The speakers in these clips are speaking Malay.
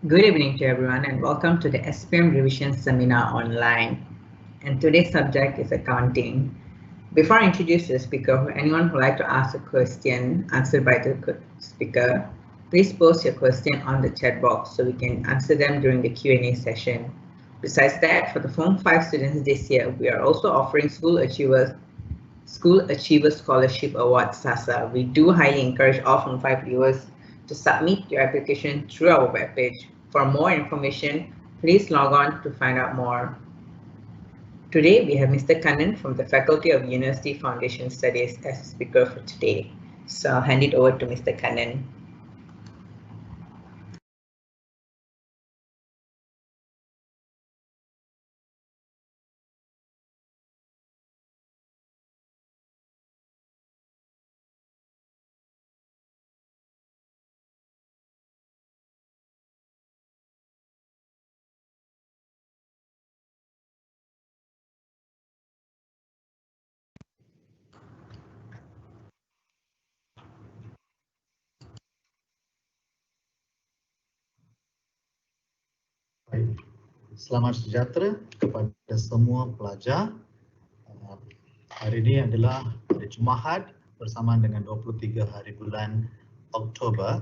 Good evening to everyone and welcome to the SPM Revision Seminar online. And today's subject is accounting. Before I introduce the speaker, for anyone who would like to ask a question answered by the speaker, please post your question on the chat box so we can answer them during the Q&A session. Besides that, for the Form 5 students this year, we are also offering School Achiever Scholarship Award SASA. We do highly encourage all Form 5 viewers to submit your application through our webpage. For more information, please log on to find out more. Today, we have Mr. Kannan from the Faculty of University Foundation Studies as a speaker for today. So I'll hand it over to Mr. Kannan. Baik. Selamat sejahtera kepada semua pelajar. Hari ini adalah hari Jumaat bersamaan dengan 23 hari bulan Oktober.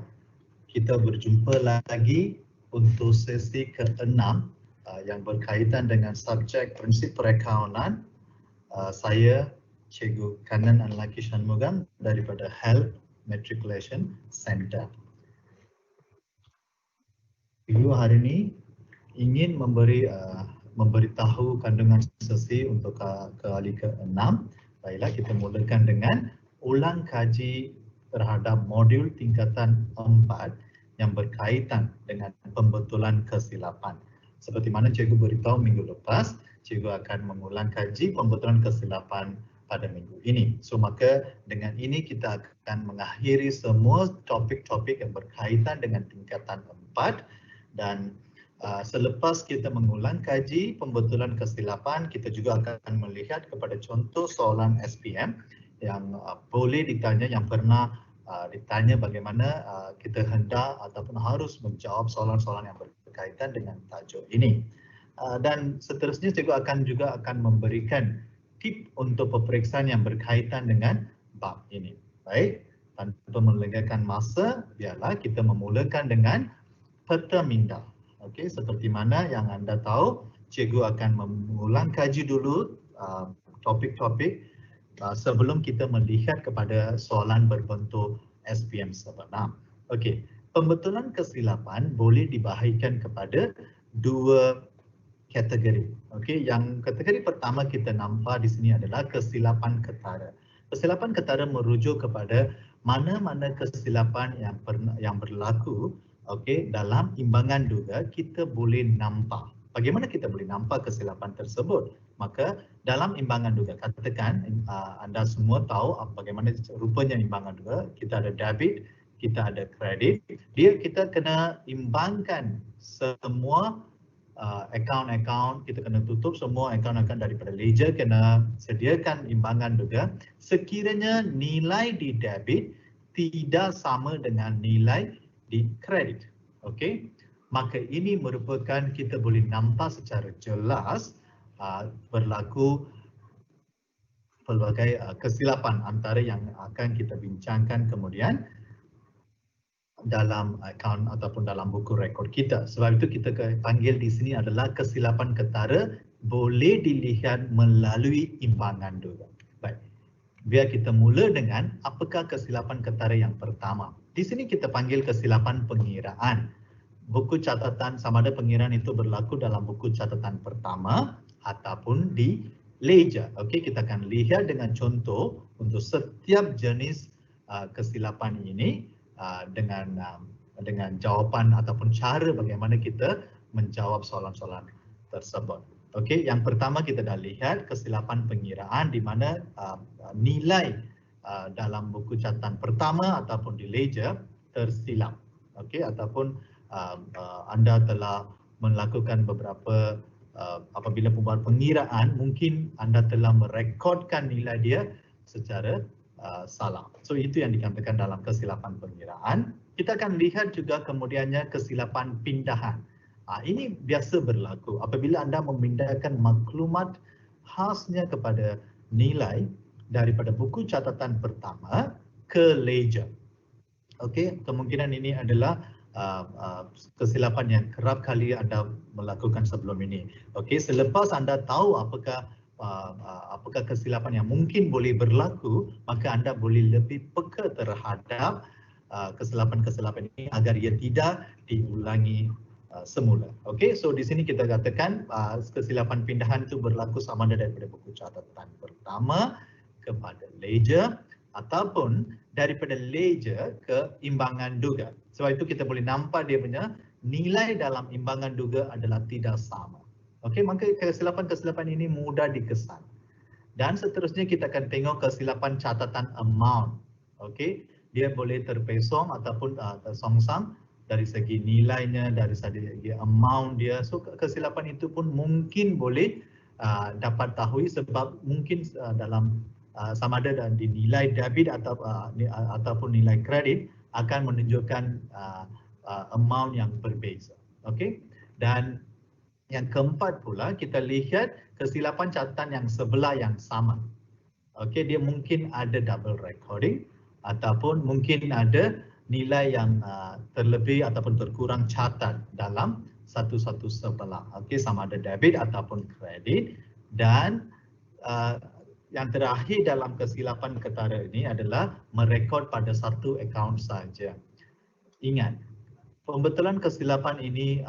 Kita berjumpa lagi untuk sesi ke-6 yang berkaitan dengan subjek prinsip perakaunan. Saya Cikgu Kannan Anlaki Shanmugam daripada Health Matriculation Center. Video hari ini ingin memberitahu kandungan sesi untuk kali ke-6. Baiklah, kita mulakan dengan ulang kaji terhadap modul tingkatan 4 yang berkaitan dengan pembetulan kesilapan. Seperti mana cikgu beritahu minggu lepas, cikgu akan mengulang kaji pembetulan kesilapan pada minggu ini. So maka dengan ini kita akan mengakhiri semua topik-topik yang berkaitan dengan tingkatan 4 dan selepas kita mengulang kaji pembetulan kesilapan, kita juga akan melihat kepada contoh soalan SPM yang boleh ditanya, yang pernah ditanya bagaimana kita hendak ataupun harus menjawab soalan-soalan yang berkaitan dengan tajuk ini. Dan seterusnya juga akan memberikan tip untuk peperiksaan yang berkaitan dengan bab ini. Baik, tanpa melengahkan masa, biarlah kita memulakan dengan peta minda. Okey, seperti mana yang anda tahu, cikgu akan mengulang kaji dulu topik-topik sebelum kita melihat kepada soalan berbentuk SPM 6. Okey, pembetulan kesilapan boleh dibahagikan kepada dua kategori. Okey, yang kategori pertama kita nampak di sini adalah kesilapan ketara. Kesilapan ketara merujuk kepada mana-mana kesilapan yang berlaku. Okey, dalam imbangan duga kita boleh nampak. Bagaimana kita boleh nampak kesilapan tersebut? Maka dalam imbangan duga, katakan anda semua tahu bagaimana rupanya imbangan duga. Kita ada debit, kita ada kredit. Kita kena imbangkan semua akaun-akaun, kita kena tutup semua akaun-akaun daripada ledger, kena sediakan imbangan duga. Sekiranya nilai di debit tidak sama dengan nilai di kredit, okey, maka ini merupakan kita boleh nampak secara jelas berlaku pelbagai kesilapan antara yang akan kita bincangkan kemudian dalam akaun ataupun dalam buku rekod kita. Sebab itu kita panggil di sini adalah kesilapan ketara boleh dilihat melalui imbangan duga. Baik. Biar kita mula dengan apakah kesilapan ketara yang pertama. Di sini kita panggil kesilapan pengiraan. Buku catatan, sama ada pengiraan itu berlaku dalam buku catatan pertama ataupun di ledger. Okey, kita akan lihat dengan contoh untuk setiap jenis kesilapan ini dengan jawapan ataupun cara bagaimana kita menjawab soalan-soalan tersebut. Okey, yang pertama kita dah lihat kesilapan pengiraan di mana nilai dalam buku catatan pertama ataupun di ledger tersilap. Okey, ataupun anda telah melakukan beberapa apabila membuat pengiraan, mungkin anda telah merekodkan nilai dia secara salah. So itu yang dikatakan dalam kesilapan pengiraan. Kita akan lihat juga kemudiannya kesilapan pindahan. Ini biasa berlaku apabila anda memindahkan maklumat khasnya kepada nilai daripada buku catatan pertama ke ledger. Okey, kemungkinan ini adalah kesilapan yang kerap kali anda melakukan sebelum ini. Okey, selepas anda tahu apakah kesilapan yang mungkin boleh berlaku, maka anda boleh lebih peka terhadap kesilapan-kesilapan ini agar ia tidak diulangi semula. Okey, so di sini kita katakan kesilapan pindahan itu berlaku sama ada daripada buku catatan pertama kepada ledger ataupun daripada ledger ke imbangan duga. Sebab itu kita boleh nampak dia punya nilai dalam imbangan duga adalah tidak sama. Okey, maka kesilapan-kesilapan ini mudah dikesan. Dan seterusnya kita akan tengok kesilapan catatan amount. Okey, dia boleh terpesong ataupun tersongsang dari segi nilainya, dari segi amount dia. So kesilapan itu pun mungkin boleh dapat tahu sebab mungkin dalam sama ada di nilai debit ataupun nilai kredit akan menunjukkan amount yang berbeza. Okey, dan yang keempat pula kita lihat kesilapan catatan yang sebelah yang sama. Okey, dia mungkin ada double recording ataupun mungkin ada nilai yang terlebih ataupun terkurang catat dalam satu-satu sebelah. Okey, sama ada debit ataupun kredit. Dan yang terakhir dalam kesilapan ketara ini adalah merekod pada satu akaun saja. Ingat, pembetulan kesilapan ini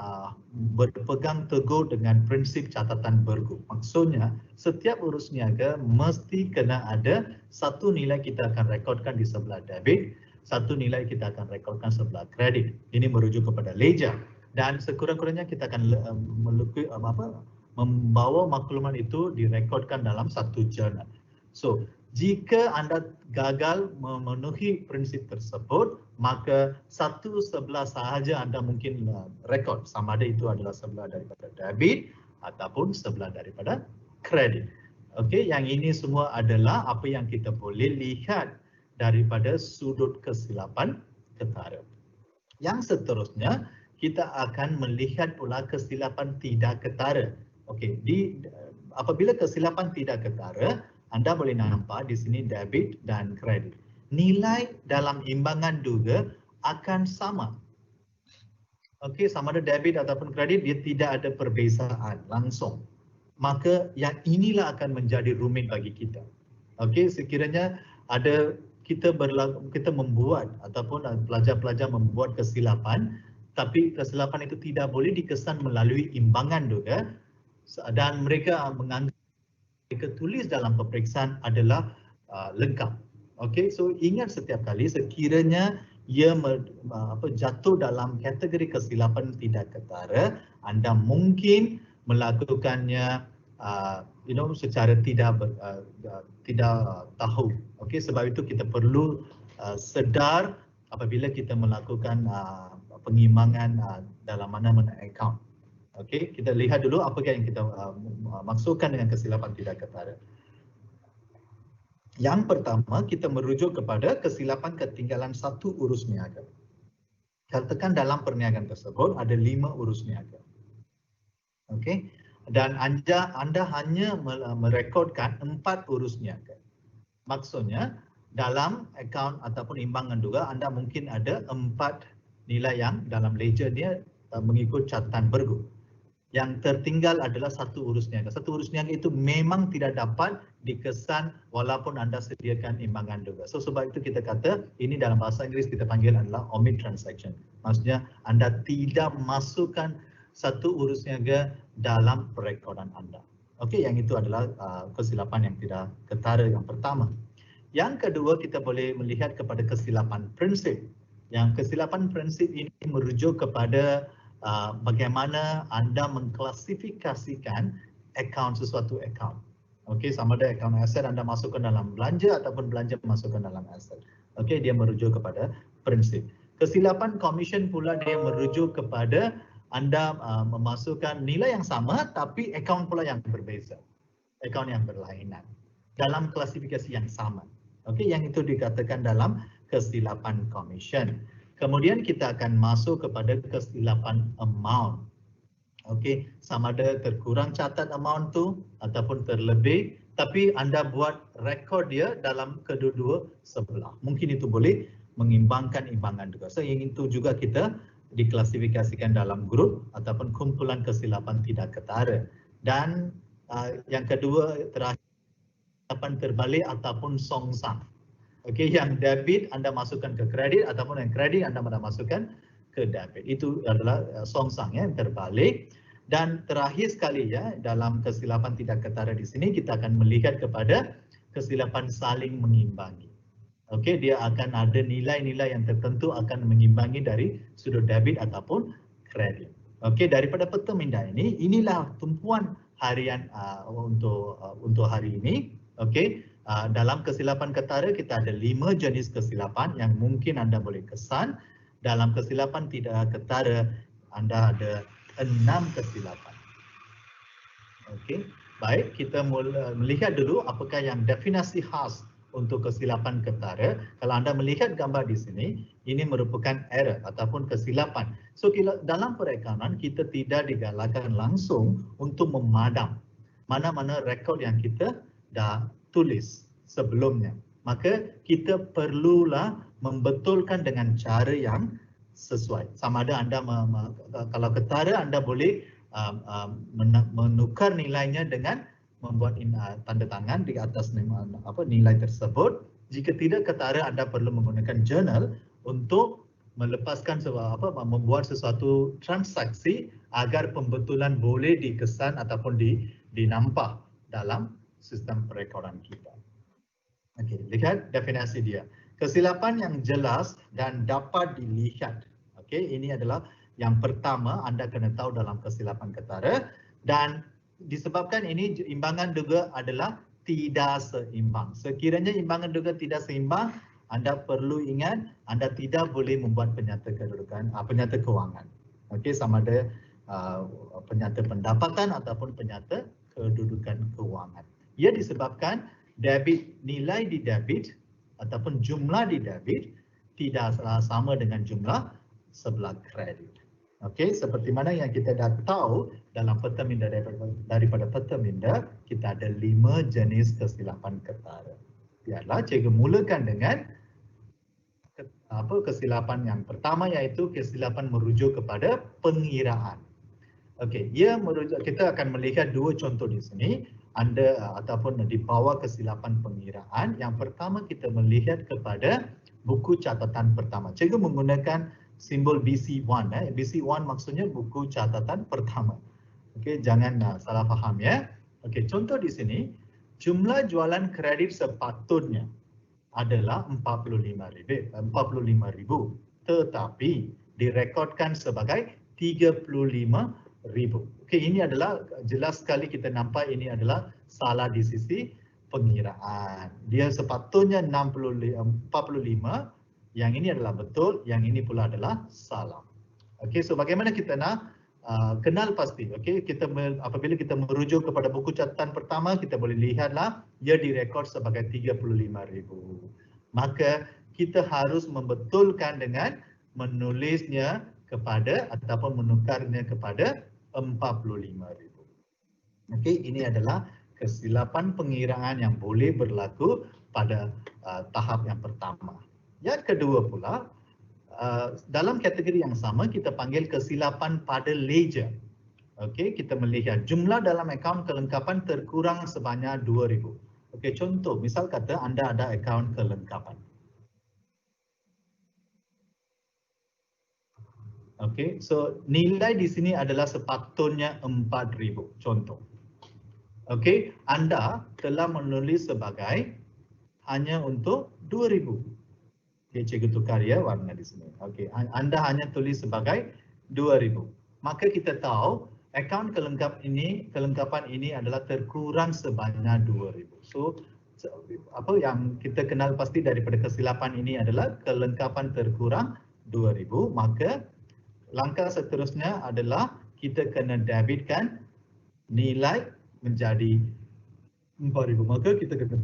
berpegang teguh dengan prinsip catatan bergu. Maksudnya, setiap urus niaga mesti kena ada satu nilai kita akan rekodkan di sebelah debit, satu nilai kita akan rekodkan sebelah kredit. Ini merujuk kepada ledger. Dan sekurang-kurangnya kita akan membawa maklumat itu direkodkan dalam satu jurnal. So, jika anda gagal memenuhi prinsip tersebut, maka satu sebelah sahaja anda mungkin rekod, sama ada itu adalah sebelah daripada debit ataupun sebelah daripada kredit. Okey, yang ini semua adalah apa yang kita boleh lihat daripada sudut kesilapan ketara. Yang seterusnya, kita akan melihat pula kesilapan tidak ketara. Okey, apabila kesilapan tidak ketara, anda boleh nampak di sini debit dan kredit. Nilai dalam imbangan duga akan sama. Okey, sama ada debit ataupun kredit, dia tidak ada perbezaan langsung. Maka yang inilah akan menjadi rumit bagi kita. Okey, sekiranya ada kita membuat ataupun pelajar-pelajar membuat kesilapan, tapi kesilapan itu tidak boleh dikesan melalui imbangan duga dan mereka menganggap mereka tulis dalam peperiksaan adalah lengkap. Okey, so ingat setiap kali sekiranya ia jatuh dalam kategori kesilapan tidak ketara, anda mungkin melakukannya secara tidak tahu. Okey, sebab itu kita perlu sedar apabila kita melakukan pengimbangan dalam mana-mana akaun. Okey, kita lihat dulu apakah yang kita maksudkan dengan kesilapan tidak ketara. Yang pertama, kita merujuk kepada kesilapan ketinggalan satu urus niaga. Katakan dalam perniagaan tersebut ada 5 urus niaga. Okey, dan anda hanya merekodkan 4 urus niaga. Maksudnya dalam akaun ataupun imbangan duga anda mungkin ada 4 nilai yang dalam ledger dia mengikut catatan bergu. Yang tertinggal adalah satu urus niaga. Satu urus niaga itu memang tidak dapat dikesan walaupun anda sediakan imbangan duga. So sebab itu kita kata ini dalam bahasa Inggeris kita panggil adalah omit transaction. Maksudnya anda tidak masukkan satu urus niaga dalam perekodan anda. Okey, yang itu adalah kesilapan yang tidak ketara yang pertama. Yang kedua, kita boleh melihat kepada kesilapan prinsip. Yang kesilapan prinsip ini merujuk kepada bagaimana anda mengklasifikasikan akaun sesuatu akaun. Okey, sama ada akaun aset anda masukkan dalam belanja ataupun belanja masukkan dalam aset. Okey, dia merujuk kepada prinsip. Kesilapan komisen pula dia merujuk kepada anda memasukkan nilai yang sama tapi akaun pula yang berbeza. Akaun yang berlainan dalam klasifikasi yang sama. Okey, yang itu dikatakan dalam kesilapan komisen. Kemudian kita akan masuk kepada kesilapan amount. Okey, sama ada terkurang catat amount tu ataupun terlebih, tapi anda buat rekod dia dalam kedua-dua sebelah. Mungkin itu boleh mengimbangkan imbangan juga. So yang itu juga kita diklasifikasikan dalam grup ataupun kumpulan kesilapan tidak ketara. Dan yang kedua terakhir, kesilapan terbalik ataupun songsang. Okey, yang debit anda masukkan ke kredit ataupun yang kredit anda masukkan ke debit. Itu adalah songsang ya, terbalik. Dan terakhir sekali ya, dalam kesilapan tidak ketara di sini kita akan melihat kepada kesilapan saling mengimbangi. Okey, dia akan ada nilai-nilai yang tertentu akan mengimbangi dari sudut debit ataupun kredit. Okey, daripada peta minda ini, inilah tumpuan harian untuk hari ini. Okey, dalam kesilapan ketara kita ada 5 jenis kesilapan yang mungkin anda boleh kesan. Dalam kesilapan tidak ketara anda ada 6 kesilapan. Okey, baik, kita melihat dulu apakah yang definisi khas untuk kesilapan ketara. Kalau anda melihat gambar di sini, ini merupakan error ataupun kesilapan. So dalam perakaunan kita tidak digalakkan langsung untuk memadam mana-mana rekod yang kita dah tulis sebelumnya. Maka kita perlulah membetulkan dengan cara yang sesuai. Sama ada anda kalau ketara anda boleh menukar nilainya dengan membuat tanda tangan di atas nilai tersebut. Jika tidak ketara anda perlu menggunakan journal untuk melepaskan membuat sesuatu transaksi agar pembetulan boleh dikesan ataupun dinampak dalam sistem perekodan kita. Okey, lihat definisi dia. Kesilapan yang jelas dan dapat dilihat. Okey, ini adalah yang pertama anda kena tahu dalam kesilapan ketara, dan disebabkan ini imbangan juga adalah tidak seimbang. Sekiranya imbangan juga tidak seimbang, anda perlu ingat anda tidak boleh membuat penyata kedudukan, penyata kewangan. Okey, sama ada penyata pendapatan ataupun penyata kedudukan kewangan. Ia disebabkan debit, nilai di debit ataupun jumlah di debit tidak sama dengan jumlah sebelah kredit. Okey, seperti mana yang kita dah tahu dalam peta minda daripada peta minda, kita ada 5 jenis kesilapan ketara. Biarlah cikgu mulakan dengan kesilapan yang pertama, iaitu kesilapan merujuk kepada pengiraan. Okey, ia merujuk, kita akan melihat 2 contoh di sini. Anda ataupun di bawah kesilapan pengiraan, yang pertama kita melihat kepada buku catatan pertama. Cikgu menggunakan simbol BC1. BC1 maksudnya buku catatan pertama. Okey, jangan salah faham ya. Okey, contoh di sini, jumlah jualan kredit sepatutnya adalah 45,000, tetapi direkodkan sebagai 35,000. Okey, ini adalah jelas sekali kita nampak ini adalah salah di sisi pengiraan. Dia sepatutnya 45, yang ini adalah betul, yang ini pula adalah salah. Okey, so bagaimana kita nak kenal pasti? Okey, apabila kita merujuk kepada buku catatan pertama, kita boleh lihatlah ia direkod sebagai 35,000. Maka kita harus membetulkan dengan menulisnya kepada ataupun menukarnya kepada 45,000. Okey, ini adalah kesilapan pengiraan yang boleh berlaku pada tahap yang pertama. Yang kedua pula, dalam kategori yang sama kita panggil kesilapan pada ledger. Okey, kita melihat jumlah dalam akaun kelengkapan terkurang sebanyak 2,000. Okey, contoh, misal kata anda ada akaun kelengkapan. Okey, so nilai di sini adalah sepatutnya 4,000, contoh. Okey, anda telah menulis sebagai hanya untuk 2,000. Okey, cikgu tukar ya warna di sini. Okey, anda hanya tulis sebagai 2,000. Maka kita tahu akaun kelengkapan ini adalah terkurang sebanyak 2,000. So apa yang kita kenal pasti daripada kesilapan ini adalah kelengkapan terkurang 2,000. Maka langkah seterusnya adalah kita kena debitkan nilai menjadi 4,000. Maka kita kena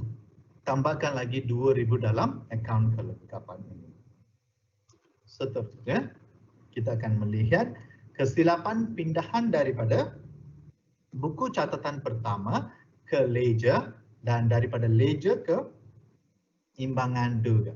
tambahkan lagi 2,000 dalam akaun kelengkapan ini. Seterusnya, kita akan melihat kesilapan pindahan daripada buku catatan pertama ke ledger dan daripada ledger ke imbangan juga.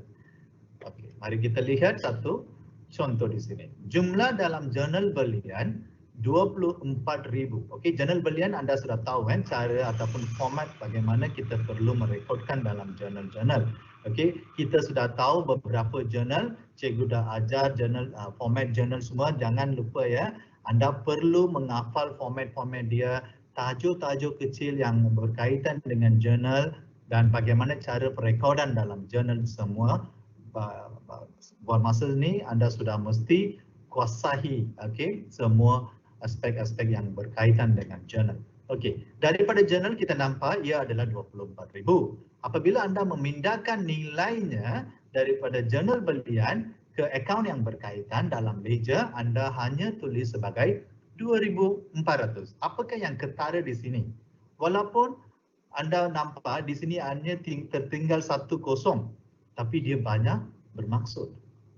Okey, mari kita lihat satu contoh di sini. Jumlah dalam jurnal belian 24,000. Okey, jurnal belian anda sudah tahu kan cara ataupun format bagaimana kita perlu merekodkan dalam jurnal-jurnal. Okey, kita sudah tahu beberapa jurnal, cikgu dah ajar jurnal format jurnal semua, jangan lupa ya. Anda perlu menghafal format-format dia, tajuk-tajuk kecil yang berkaitan dengan jurnal dan bagaimana cara perekodan dalam jurnal semua. Buat masa ni anda sudah mesti kuasai semua aspek-aspek yang berkaitan dengan jurnal. Okey, daripada jurnal kita nampak ia adalah 24,000. Apabila anda memindahkan nilainya daripada jurnal belian ke akaun yang berkaitan dalam ledger, anda hanya tulis sebagai 2,400. Apakah yang ketara di sini? Walaupun anda nampak di sini hanya tertinggal 1 kosong, tapi dia banyak bermaksud.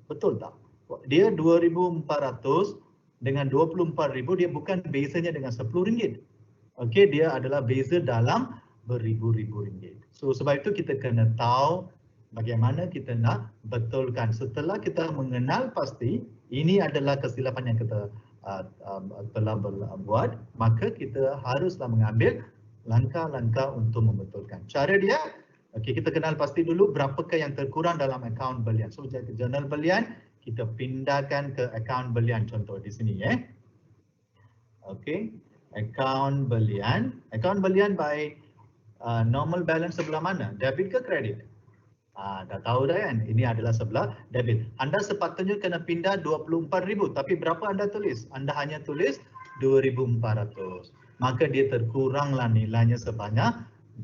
Betul tak? Dia 2,400 dengan 24,000, dia bukan bezanya dengan RM10. Okey, dia adalah beza dalam beribu-ribu ringgit. So sebab itu kita kena tahu bagaimana kita nak betulkan. Setelah kita mengenal pasti ini adalah kesilapan yang kita telah buat, maka kita haruslah mengambil langkah-langkah untuk membetulkan. Cara dia, okey, kita kenal pasti dulu berapakah yang terkurang dalam akaun belian. So jurnal belian kita pindahkan ke akaun belian, contoh di sini ya. Okey, akaun belian by normal balance sebelah mana? Debit ke kredit? Dah tahu dah kan, ini adalah sebelah debit. Anda sepatutnya kena pindah 24,000, tapi berapa anda tulis? Anda hanya tulis 2,400. Maka dia terkuranglah nilainya sebanyak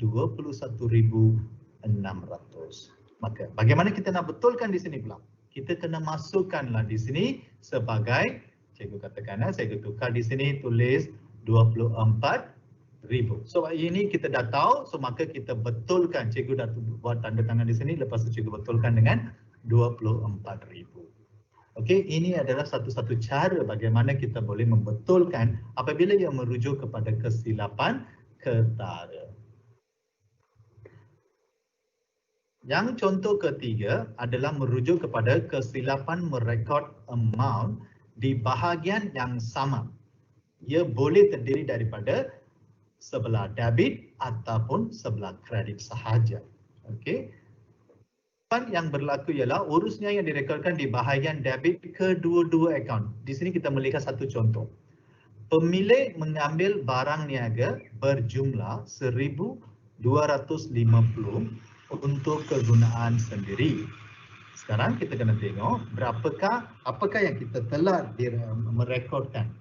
21,600. Maka bagaimana kita nak betulkan di sini pula? Kita kena masukkanlah di sini sebagai, cikgu katakan, saya tukar di sini tulis 24,000. So ini kita dah tahu, so maka kita betulkan. Cikgu dah buat tanda tangan di sini, lepas tu cikgu betulkan dengan 24,000. Okey, ini adalah satu-satu cara bagaimana kita boleh membetulkan apabila ia merujuk kepada kesilapan ketara. Yang contoh ketiga adalah merujuk kepada kesilapan merekod amount di bahagian yang sama. Ia boleh terdiri daripada sebelah debit ataupun sebelah kredit sahaja. Okey. Yang berlaku ialah urusnya yang direkodkan di bahagian debit kedua-dua akaun. Di sini kita melihat satu contoh. Pemilik mengambil barang niaga berjumlah 1,250 untuk kegunaan sendiri. Sekarang kita kena tengok apakah yang kita telah merekodkan.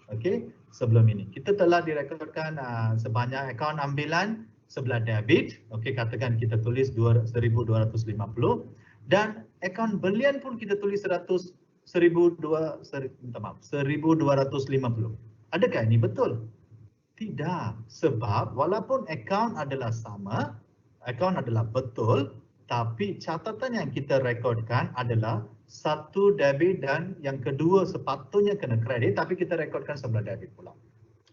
Okey, sebelum ini kita telah direkodkan sebanyak akaun ambilan sebelah debit. Okey, katakan kita tulis 1,250 dan akaun belian pun kita tulis 1,250. Adakah ini betul? Tidak, sebab walaupun akaun adalah sama, akaun adalah betul, tapi catatan yang kita rekodkan adalah satu debit dan yang kedua sepatutnya kena kredit, tapi kita rekodkan sebelah debit pula.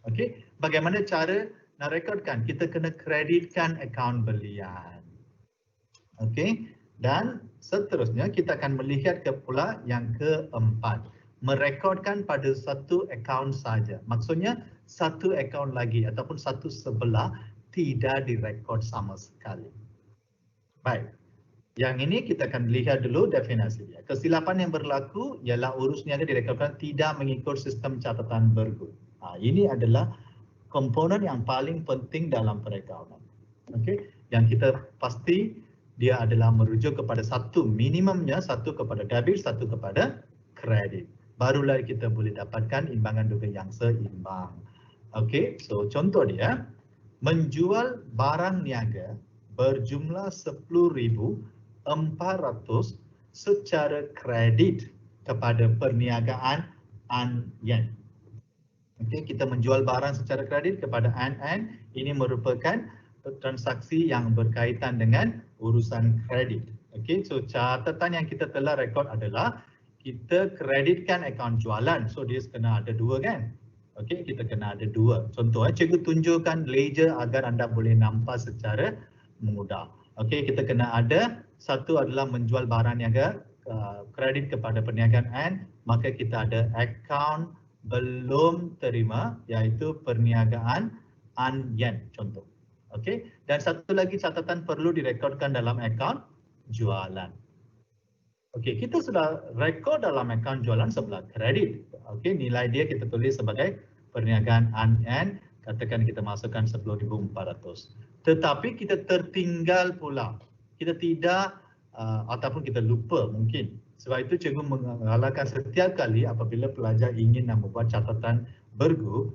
Okey, bagaimana cara nak rekodkan? Kita kena kreditkan akaun belian. Okey, dan seterusnya kita akan melihat ke pula yang keempat, merekodkan pada satu akaun saja. Maksudnya satu akaun lagi ataupun satu sebelah tidak direkod sama sekali. Baik, yang ini kita akan lihat dulu definisi dia. Kesilapan yang berlaku ialah urus niaga direkodkan tidak mengikut sistem catatan bergu. Ini adalah komponen yang paling penting dalam perakaunan. Okey, yang kita pasti dia adalah merujuk kepada satu, minimumnya satu kepada debit, satu kepada kredit. Barulah kita boleh dapatkan imbangan duga yang seimbang. Okey, so contoh dia, menjual barang niaga berjumlah 10,400 secara kredit kepada perniagaan An Yen. Okey, kita menjual barang secara kredit kepada An. Ini merupakan transaksi yang berkaitan dengan urusan kredit. Okey, so catatan yang kita telah rekod adalah kita kreditkan akaun jualan, so dia kena ada dua kan. Okey, kita kena ada dua. Contoh, cikgu tunjukkan ledger agar anda boleh nampak secara mudah. Okey, kita kena ada, satu adalah menjual barang niaga, kredit kepada perniagaan, maka kita ada akaun belum terima, iaitu perniagaan unyen contoh. Okey, dan satu lagi catatan perlu direkodkan dalam akaun jualan. Okey, kita sudah rekod dalam akaun jualan sebelah kredit. Okey, nilai dia kita tulis sebagai perniagaan unyen, katakan kita masukkan 10,400. Tetapi kita tertinggal pula. Kita tidak ataupun kita lupa mungkin. Sebab itu cikgu menggalakkan setiap kali apabila pelajar ingin membuat catatan bergu,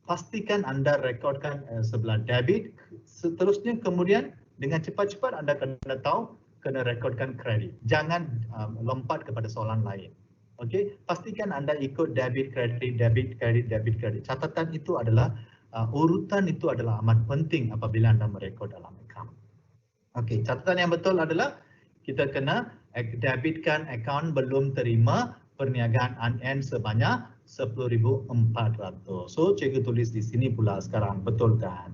pastikan anda rekodkan sebelah debit, seterusnya kemudian dengan cepat-cepat anda kena tahu kena rekodkan kredit. Jangan lompat kepada soalan lain. Okey, pastikan anda ikut debit, kredit, debit, kredit, debit, kredit. Catatan itu adalah urutan itu adalah amat penting apabila anda merekod dalam akaun. Okey, catatan yang betul adalah kita kena debitkan akaun belum terima perniagaan unyen sebanyak 10,400. So cikgu tulis di sini pula sekarang, betul kan?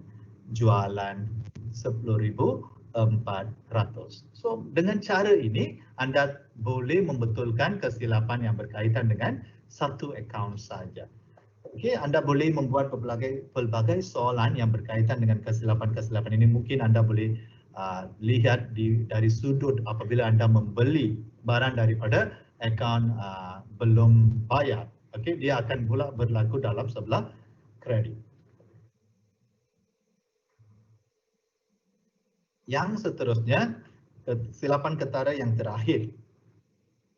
Jualan 10,400. So dengan cara ini anda boleh membetulkan kesilapan yang berkaitan dengan satu akaun saja. Okey, anda boleh membuat pelbagai soalan yang berkaitan dengan kesilapan-kesilapan ini. Mungkin anda boleh lihat dari sudut apabila anda membeli barang daripada akaun belum bayar. Okey, dia akan pula berlaku dalam sebelah kredit. Yang seterusnya, kesilapan ketara yang terakhir,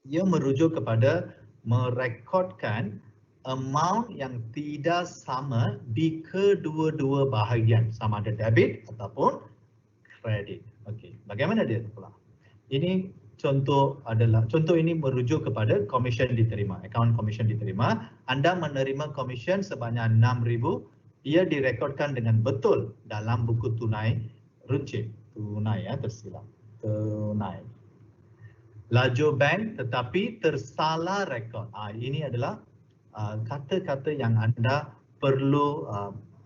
ia merujuk kepada merekodkan amount yang tidak sama di kedua-dua bahagian, sama ada debit ataupun kredit. Okey, bagaimana dia pula? Ini contoh ini merujuk kepada komisen diterima, akaun komisen diterima. Anda menerima komisen sebanyak 6,000, ia direkodkan dengan betul dalam buku tunai runcit. Tunai tersilap. Tunai. Laju bank tetapi tersalah rekod. Ini adalah kata-kata yang anda perlu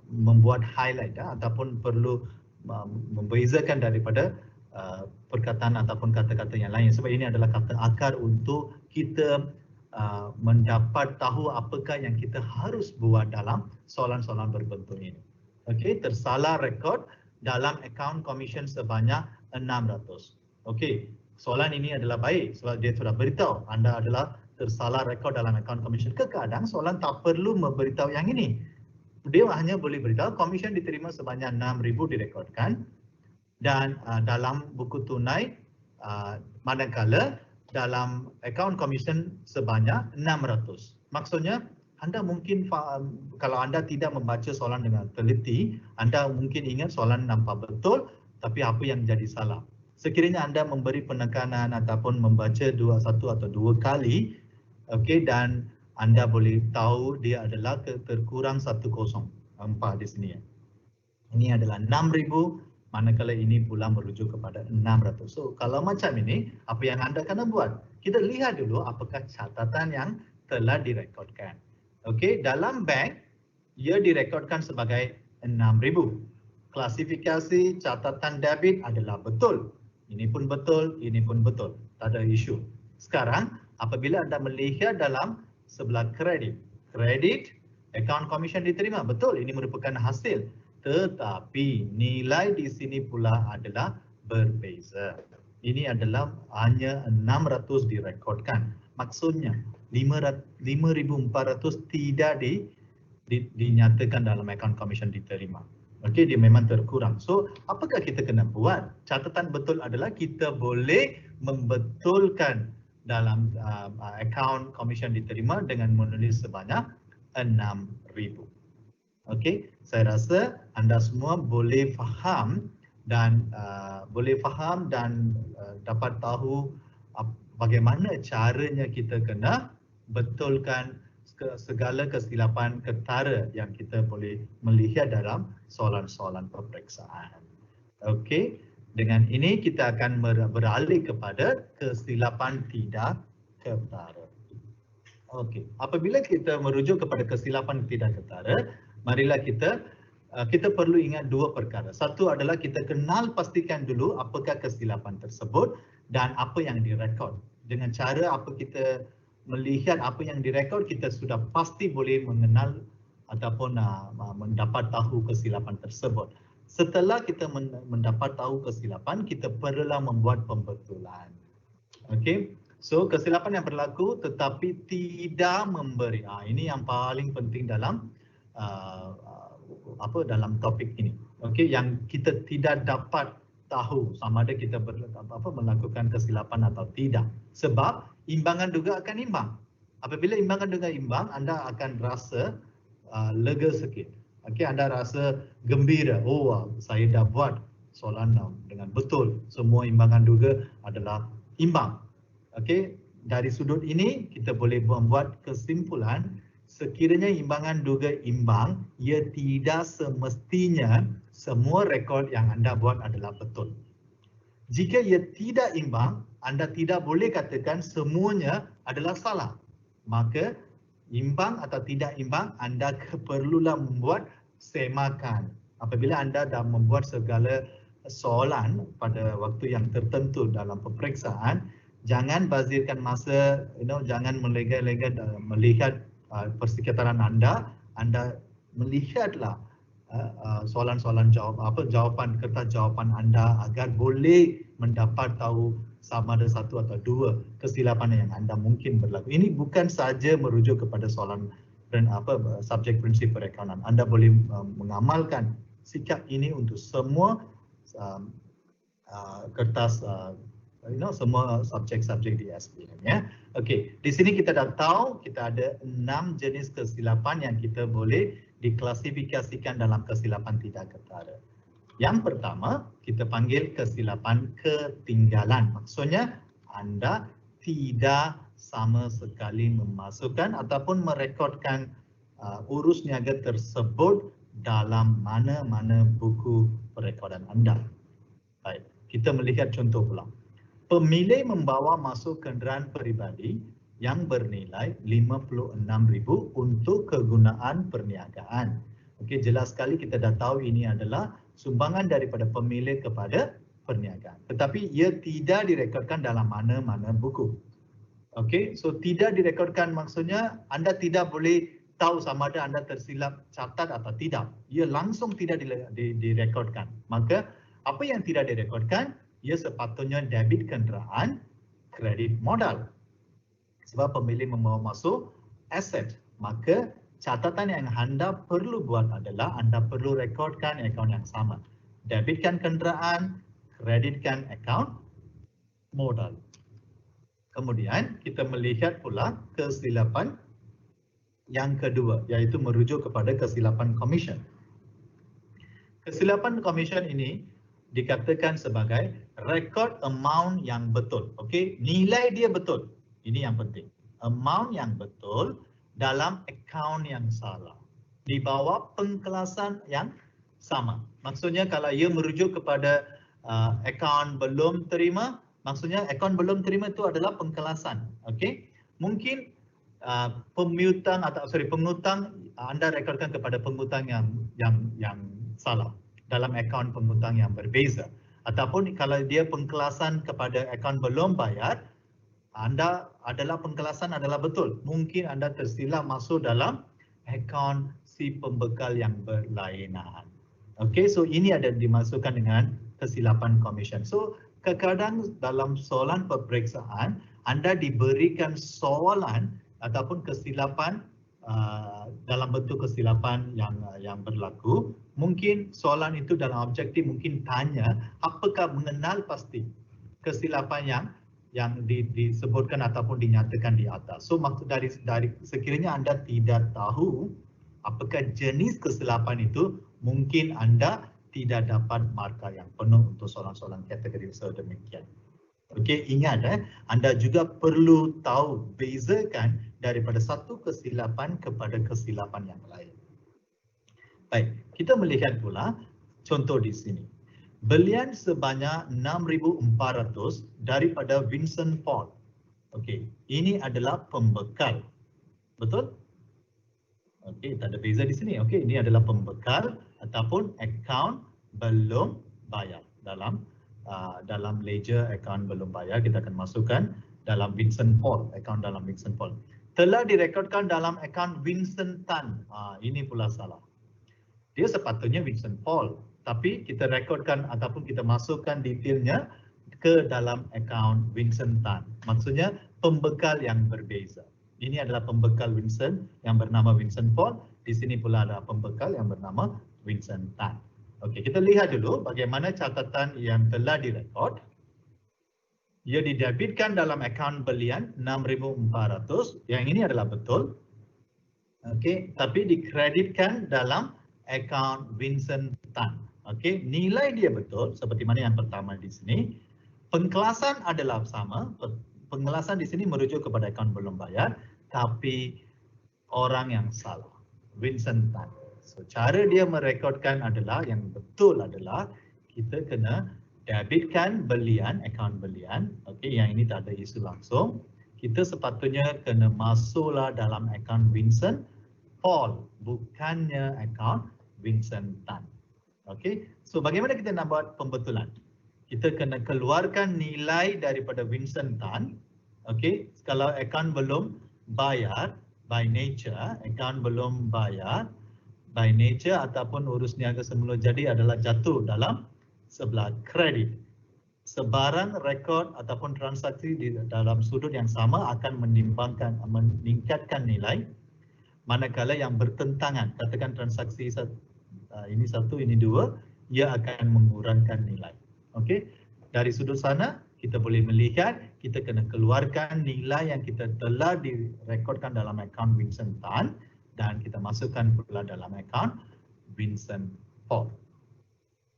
membuat highlight ataupun perlu membezakan daripada perkataan ataupun kata-kata yang lain, sebab ini adalah kata akar untuk kita mendapat tahu apakah yang kita harus buat dalam soalan-soalan berbentuk ini. Okey, tersalah rekod dalam akaun komisen sebanyak 600. Okey, soalan ini adalah baik sebab dia sudah beritahu anda adalah tersalah rekod dalam akaun komisen. Kadang soalan tak perlu memberitahu yang ini. Dia hanya boleh beritahu komisen diterima sebanyak 6,000 direkodkan dan dalam buku tunai manakala dalam akaun komisen sebanyak 600. Maksudnya anda mungkin kalau anda tidak membaca soalan dengan teliti, anda mungkin ingat soalan nampak betul tapi apa yang jadi salah. Sekiranya anda memberi penekanan ataupun membaca satu atau dua kali, okey, dan anda boleh tahu dia adalah terkurang 104 di sini. Ini adalah 6,000, manakala ini pula merujuk kepada 600. So kalau macam ini, apa yang anda kena buat? Kita lihat dulu apakah catatan yang telah direkodkan. Okey, dalam bank ia direkodkan sebagai 6,000. Klasifikasi catatan debit adalah betul. Ini pun betul, ini pun betul. Tak ada isu. Sekarang apabila anda melihat dalam sebelah kredit, akaun komisen diterima, betul, ini merupakan hasil. Tetapi nilai di sini pula adalah berbeza. Ini adalah hanya 600 direkodkan. Maksudnya 5,400 tidak dinyatakan dalam akaun komisen diterima. Okey, dia memang terkurang. So, apakah kita kena buat? Catatan betul adalah kita boleh membetulkan dalam akaun komisen diterima dengan menulis sebanyak 6,000. Okey, saya rasa anda semua boleh faham dan dapat tahu bagaimana caranya kita kena betulkan segala kesilapan ketara yang kita boleh melihat dalam soalan-soalan peperiksaan. Okey, dengan ini kita akan beralih kepada kesilapan tidak ketara. Okey, apabila kita merujuk kepada kesilapan tidak ketara, marilah kita perlu ingat dua perkara. Satu adalah kita kenal pastikan dulu apakah kesilapan tersebut dan apa yang direkod. Dengan cara apa kita melihat apa yang direkod, kita sudah pasti boleh mengenal ataupun mendapat tahu kesilapan tersebut. Setelah kita mendapat tahu kesilapan, kita perlulah membuat pembetulan. Okey. So kesilapan yang berlaku tetapi tidak memberi. Ini yang paling penting dalam dalam topik ini. Okey, yang kita tidak dapat tahu sama ada kita melakukan kesilapan atau tidak. Sebab imbangan juga akan imbang. Apabila imbangan juga imbang, anda akan rasa lega sikit. Okey, anda rasa gembira. Oh, saya dah buat soalan dengan betul. Semua imbangan juga adalah imbang. Okey, dari sudut ini kita boleh membuat kesimpulan sekiranya imbangan duga imbang, ia tidak semestinya semua rekod yang anda buat adalah betul. Jika ia tidak imbang, anda tidak boleh katakan semuanya adalah salah. Maka imbang atau tidak imbang, anda perlulah membuat semakan. Apabila anda dah membuat segala soalan pada waktu yang tertentu dalam peperiksaan, jangan bazirkan masa, jangan melega-lega melihat persekitaran anda melihatlah soalan-soalan jawapan kertas jawapan anda agar boleh mendapat tahu sama ada satu atau dua kesilapan yang anda mungkin berlaku. Ini bukan saja merujuk kepada soalan subjek prinsip perakaunan. Anda boleh mengamalkan sikap ini untuk semua kertas semua subjek-subjek di SPM ya. Okey, di sini kita dah tahu kita ada 6 jenis kesilapan yang kita boleh diklasifikasikan dalam kesilapan tidak ketara. Yang pertama, kita panggil kesilapan ketinggalan. Maksudnya anda tidak sama sekali memasukkan ataupun merekodkan urus niaga tersebut dalam mana-mana buku perekodan anda. Baik, kita melihat contoh pula. Pemilih membawa masuk kenderaan peribadi yang bernilai RM56,000 untuk kegunaan perniagaan. Okey, jelas sekali kita dah tahu ini adalah sumbangan daripada pemilih kepada perniagaan. Tetapi ia tidak direkodkan dalam mana-mana buku. Okey, so tidak direkodkan maksudnya anda tidak boleh tahu sama ada anda tersilap catat atau tidak. Ia langsung tidak direkodkan. Maka apa yang tidak direkodkan, ia sepatutnya debit kenderaan, kredit modal. Sebab pemilih membawa masuk aset, maka catatan yang anda perlu buat adalah anda perlu rekodkan akaun yang sama. Debitkan kenderaan, kreditkan akaun modal. Kemudian kita melihat pula kesilapan yang kedua, iaitu merujuk kepada kesilapan komisen. Kesilapan komisen ini dikatakan sebagai rekod amount yang betul. Okey, nilai dia betul. Ini yang penting. Amount yang betul dalam akaun yang salah. Di bawah pengkelasan yang sama. Maksudnya kalau ia merujuk kepada akaun belum terima, maksudnya akaun belum terima itu adalah pengkelasan. Okey, mungkin pengutang anda rekodkan kepada pengutang yang salah dalam akaun pengutang yang berbeza, ataupun kalau dia pengkelasan kepada akaun belum bayar, anda adalah pengkelasan adalah betul, mungkin anda tersilap masuk dalam akaun si pembekal yang berlainan. Okey, so ini ada dimasukkan dengan kesilapan komisen. So kadang-kadang dalam soalan peperiksaan anda diberikan soalan ataupun kesilapan dalam bentuk kesilapan yang berlaku. Mungkin soalan itu dalam objektif mungkin tanya apakah mengenal pasti kesilapan yang disebutkan ataupun dinyatakan di atas. So maksud dari sekiranya anda tidak tahu apakah jenis kesilapan itu, mungkin anda tidak dapat markah yang penuh untuk soalan-soalan kategori sedemikian. Okey, ingat anda juga perlu tahu bezakan daripada satu kesilapan kepada kesilapan yang lain. Baik, kita melihat pula contoh di sini. Belian sebanyak 6,400 daripada Vincent Ford. Okey, ini adalah pembekal. Betul? Okey, tak ada beza di sini. Okey, ini adalah pembekal ataupun akaun belum bayar. Dalam ledger akaun belum bayar, kita akan masukkan dalam Vincent Paul, akaun dalam Vincent Paul. Telah direkodkan dalam akaun Vincent Tan. Ini pula salah. Dia sepatutnya Vincent Paul, tapi kita rekodkan ataupun kita masukkan detailnya ke dalam akaun Vincent Tan. Maksudnya pembekal yang berbeza. Ini adalah pembekal Vincent yang bernama Vincent Paul. Di sini pula ada pembekal yang bernama Vincent Tan. Okey, kita lihat dulu bagaimana catatan yang telah direkod. Ia didebitkan dalam akaun belian 6,400. Yang ini adalah betul. Okey, tapi dikreditkan dalam akaun Vincent Tan. Okey, nilai dia betul seperti mana yang pertama di sini. Pengkelasan adalah sama. Pengelasan di sini merujuk kepada akaun belum bayar, tapi orang yang salah, Vincent Tan. So cara dia merekodkan adalah yang betul adalah kita kena debitkan belian, akaun belian. Okey, yang ini tak ada isu langsung. Kita sepatutnya kena masuklah dalam akaun Vincent Paul, bukannya akaun Vincent Tan. Okey, so bagaimana kita nak buat pembetulan? Kita kena keluarkan nilai daripada Vincent Tan. Okey, kalau akaun belum bayar by nature, akaun belum bayar by nature ataupun urus niaga semula jadi adalah jatuh dalam sebelah kredit. Sebarang rekod ataupun transaksi di dalam sudut yang sama akan meningkatkan nilai, manakala yang bertentangan, katakan transaksi ini satu, ini dua, ia akan mengurangkan nilai. Okey, dari sudut sana kita boleh melihat kita kena keluarkan nilai yang kita telah direkodkan dalam akaun Vincent Tan dan kita masukkan pula dalam akaun Vincent Paul.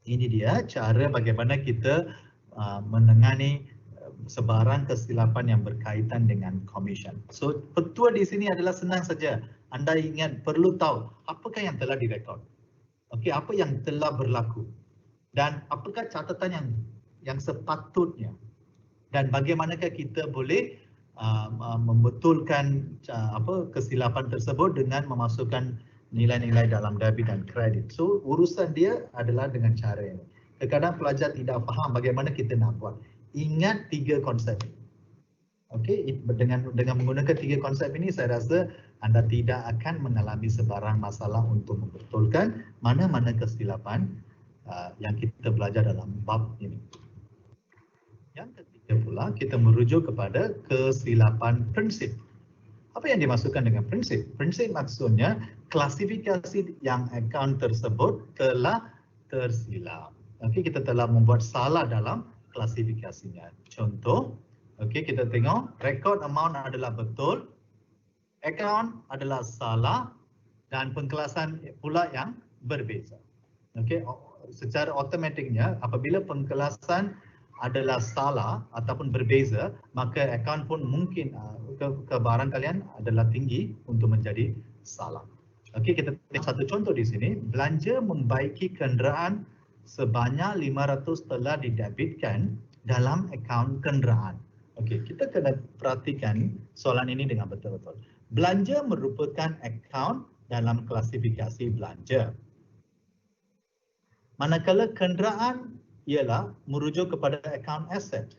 Ini dia cara bagaimana kita menangani sebarang kesilapan yang berkaitan dengan komisen. So petua di sini adalah senang saja. Anda ingat perlu tahu apakah yang telah direkod. Okey, apa yang telah berlaku dan apakah catatan yang sepatutnya dan bagaimanakah kita boleh membetulkan kesilapan tersebut dengan memasukkan nilai-nilai dalam debit dan kredit. So urusan dia adalah dengan cara ini. Kadang-kadang pelajar tidak faham bagaimana kita nak buat. Ingat 3 konsep. Okey, dengan menggunakan 3 konsep ini saya rasa anda tidak akan mengalami sebarang masalah untuk membetulkan mana-mana kesilapan yang kita belajar dalam bab ini. Yang ketiga pula kita merujuk kepada kesilapan prinsip. Apa yang dimaksudkan dengan prinsip? Prinsip maksudnya klasifikasi yang akaun tersebut telah tersilap. Okey, kita telah membuat salah dalam klasifikasinya. Contoh, okey, kita tengok record amount adalah betul, akaun adalah salah dan pengkelasan pula yang berbeza. Okey, secara automatiknya apabila pengkelasan adalah salah ataupun berbeza, maka akaun pun mungkin kebaran kalian adalah tinggi untuk menjadi salah. Okey, kita tengok satu contoh di sini. Belanja membaiki kenderaan sebanyak 500 telah didebitkan dalam akaun kenderaan. Okey, kita kena perhatikan soalan ini dengan betul-betul. Belanja merupakan akaun dalam klasifikasi belanja. Manakala kenderaan ialah merujuk kepada akaun aset.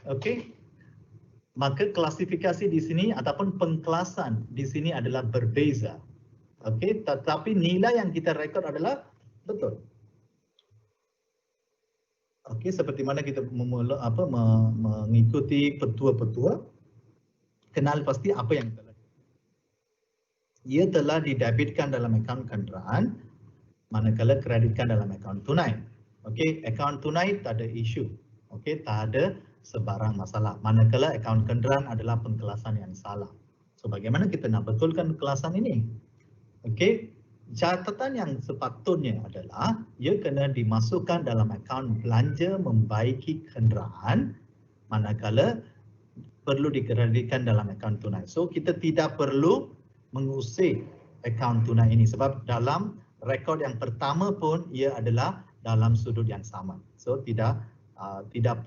Okey. Maka klasifikasi di sini ataupun pengkelasan di sini adalah berbeza. Okey, tetapi nilai yang kita rekod adalah betul. Okey, seperti mana kita mengikuti petua-petua, kenal pasti apa yang telah ia telah didebitkan dalam akaun kenderaan, manakala kreditkan dalam akaun tunai. Okey, akaun tunai tak ada isu. Okey, tak ada sebarang masalah. Manakala akaun kenderaan adalah pengkelasan yang salah. So bagaimana kita nak betulkan kelasan ini? Okey, catatan yang sepatutnya adalah ia kena dimasukkan dalam akaun belanja membaiki kenderaan, manakala perlu dikreditkan dalam akaun tunai. So kita tidak perlu mengusik akaun tunai ini sebab dalam rekod yang pertama pun ia adalah dalam sudut yang sama. So tidak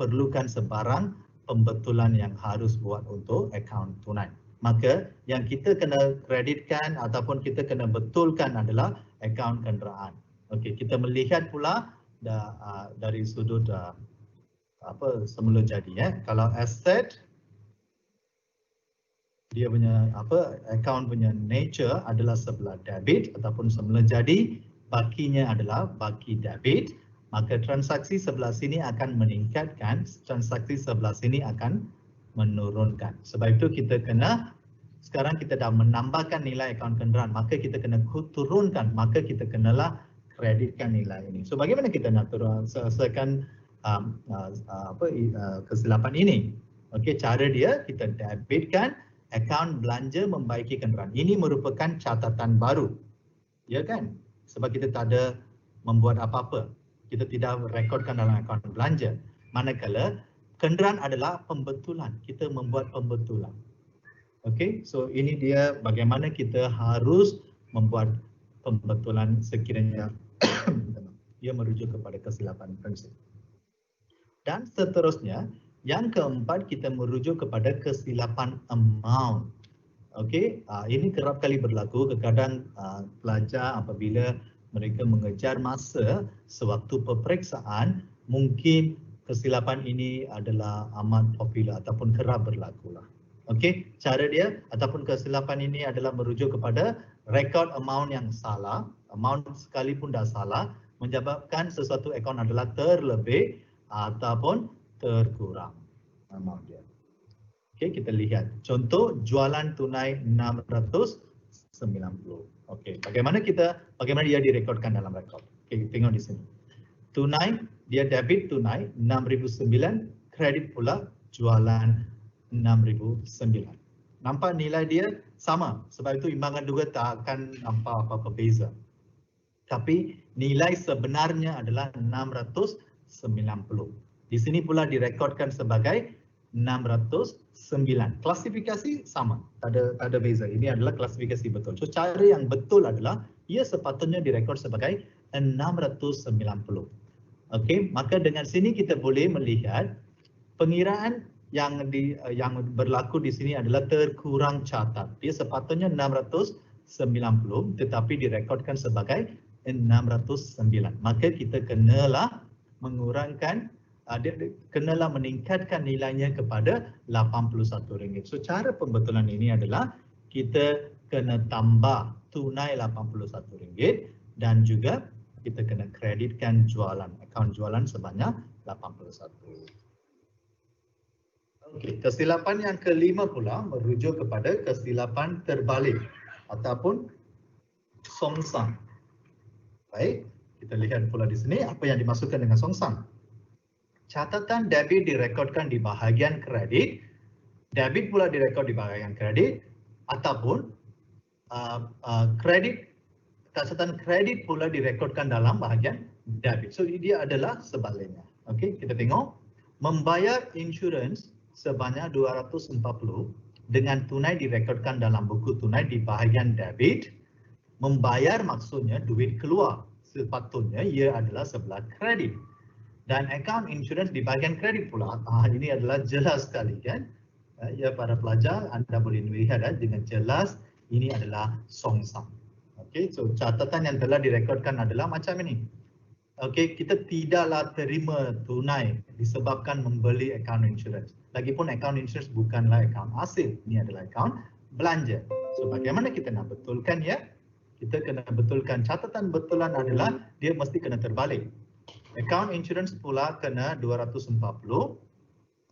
perlukan sebarang pembetulan yang harus buat untuk akaun tunai. Maka yang kita kena kreditkan ataupun kita kena betulkan adalah akaun kenderaan. Okey, kita melihat pula dari sudut semula jadi ya. Kalau aset dia punya akaun punya nature adalah sebelah debit ataupun semula jadi, bakinya adalah baki debit, maka transaksi sebelah sini akan meningkatkan, transaksi sebelah sini akan menurunkan. Sebab itu kita kena, sekarang kita dah menambahkan nilai akaun kenderaan, maka kita kena turunkan, maka kita kenalah kreditkan nilai ini. So bagaimana kita nak selesaikan kesilapan ini? Okey, cara dia kita debitkan akaun belanja membaiki kenderaan. Ini merupakan catatan baru. Ya kan? Sebab kita tak ada membuat apa-apa. Kita tidak rekodkan dalam akaun belanja. Manakala kenderaan adalah pembetulan. Kita membuat pembetulan. Okey, so ini dia bagaimana kita harus membuat pembetulan sekiranya ia merujuk kepada kesilapan prinsip. Dan seterusnya, yang keempat kita merujuk kepada kesilapan amount. Okey, ini kerap kali berlaku. Kadang-kadang pelajar apabila mereka mengejar masa sewaktu peperiksaan, mungkin kesilapan ini adalah amat popular ataupun kerap berlaku lah. Okey, cara dia ataupun kesilapan ini adalah merujuk kepada rekod amount yang salah, amount sekalipun dah salah, menyebabkan sesuatu akaun adalah terlebih ataupun terkurang amount dia. Okey, kita lihat contoh jualan tunai 690. Okey, bagaimana dia direkodkan dalam rekod? Okey, tengok di sini. Tunai, dia debit tunai 6,009, kredit pula jualan 6,009. Nampak nilai dia sama, sebab itu imbangan dua tak akan nampak apa-apa beza. Tapi nilai sebenarnya adalah 690. Di sini pula direkodkan sebagai 609. Klasifikasi sama, tak ada beza. Ini adalah klasifikasi betul. So cara yang betul adalah ia sepatutnya direkod sebagai 690. Okey, maka dengan sini kita boleh melihat pengiraan yang berlaku di sini adalah terkurang catat. Dia sepatutnya 690 tetapi direkodkan sebagai 609. Maka kita kenalah mengurangkan, kenalah meningkatkan nilainya kepada RM81. So cara pembetulan ini adalah kita kena tambah tunai RM81 dan juga kita kena kreditkan jualan, akaun jualan sebanyak 81. Okey, kesilapan yang kelima pula merujuk kepada kesilapan terbalik ataupun songsang. Baik, kita lihat pula di sini apa yang dimaksudkan dengan songsang. Catatan debit direkodkan di bahagian kredit, debit pula direkod di bahagian kredit, ataupun catatan kredit pula direkodkan dalam bahagian debit. So dia adalah sebaliknya. Okey, kita tengok membayar insurans sebanyak 240 dengan tunai direkodkan dalam buku tunai di bahagian debit. Membayar maksudnya duit keluar, sepatutnya ia adalah sebelah kredit. Dan account insurance di bahagian kredit pula. Ini adalah jelas sekali kan. Ya para pelajar, anda boleh melihat dengan jelas ini adalah songsang. Okey, so catatan yang telah direkodkan adalah macam ini. Okey, kita tidaklah terima tunai disebabkan membeli account insurance. Lagipun account insurance bukanlah account asing, ini adalah account belanja. So bagaimana kita nak betulkan ya? Kita kena betulkan, catatan betulan adalah dia mesti kena terbalik. Account insurance pula kena 240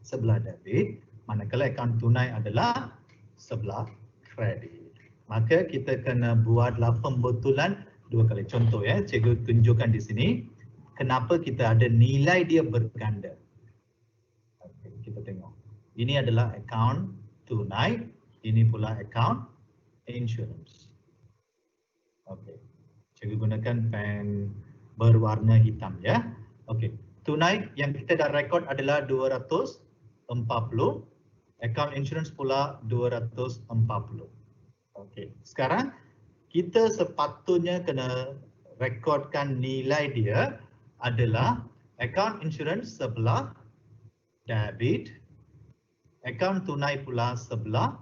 sebelah debit, manakala account tunai adalah sebelah kredit. Maka kita kena buatlah pembetulan dua kali. Contoh ya, cikgu tunjukkan di sini kenapa kita ada nilai dia berganda. Okay, kita tengok. Ini adalah account tunai, ini pula account insurance. Okey. Cikgu gunakan pen berwarna hitam ya. Okey. Tunai yang kita dah rekod adalah 240, account insurance pula 240. Okey. Sekarang kita sepatutnya kena rekodkan nilai dia adalah account insurance sebelah debit Akaun tunai pula sebelah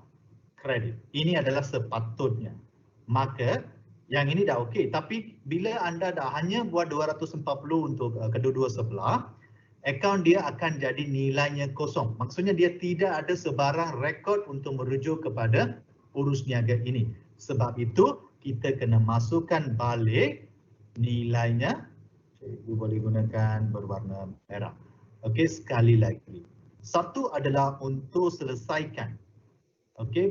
kredit. Ini adalah sepatutnya. Maka yang ini dah okey, tapi bila anda dah hanya buat 240 untuk kedua-dua sebelah, akaun dia akan jadi nilainya kosong. Maksudnya dia tidak ada sebarang rekod untuk merujuk kepada urus niaga ini. Sebab itu kita kena masukkan balik nilainya. Cikgu boleh gunakan berwarna merah. Okey, sekali lagi. Satu adalah untuk selesaikan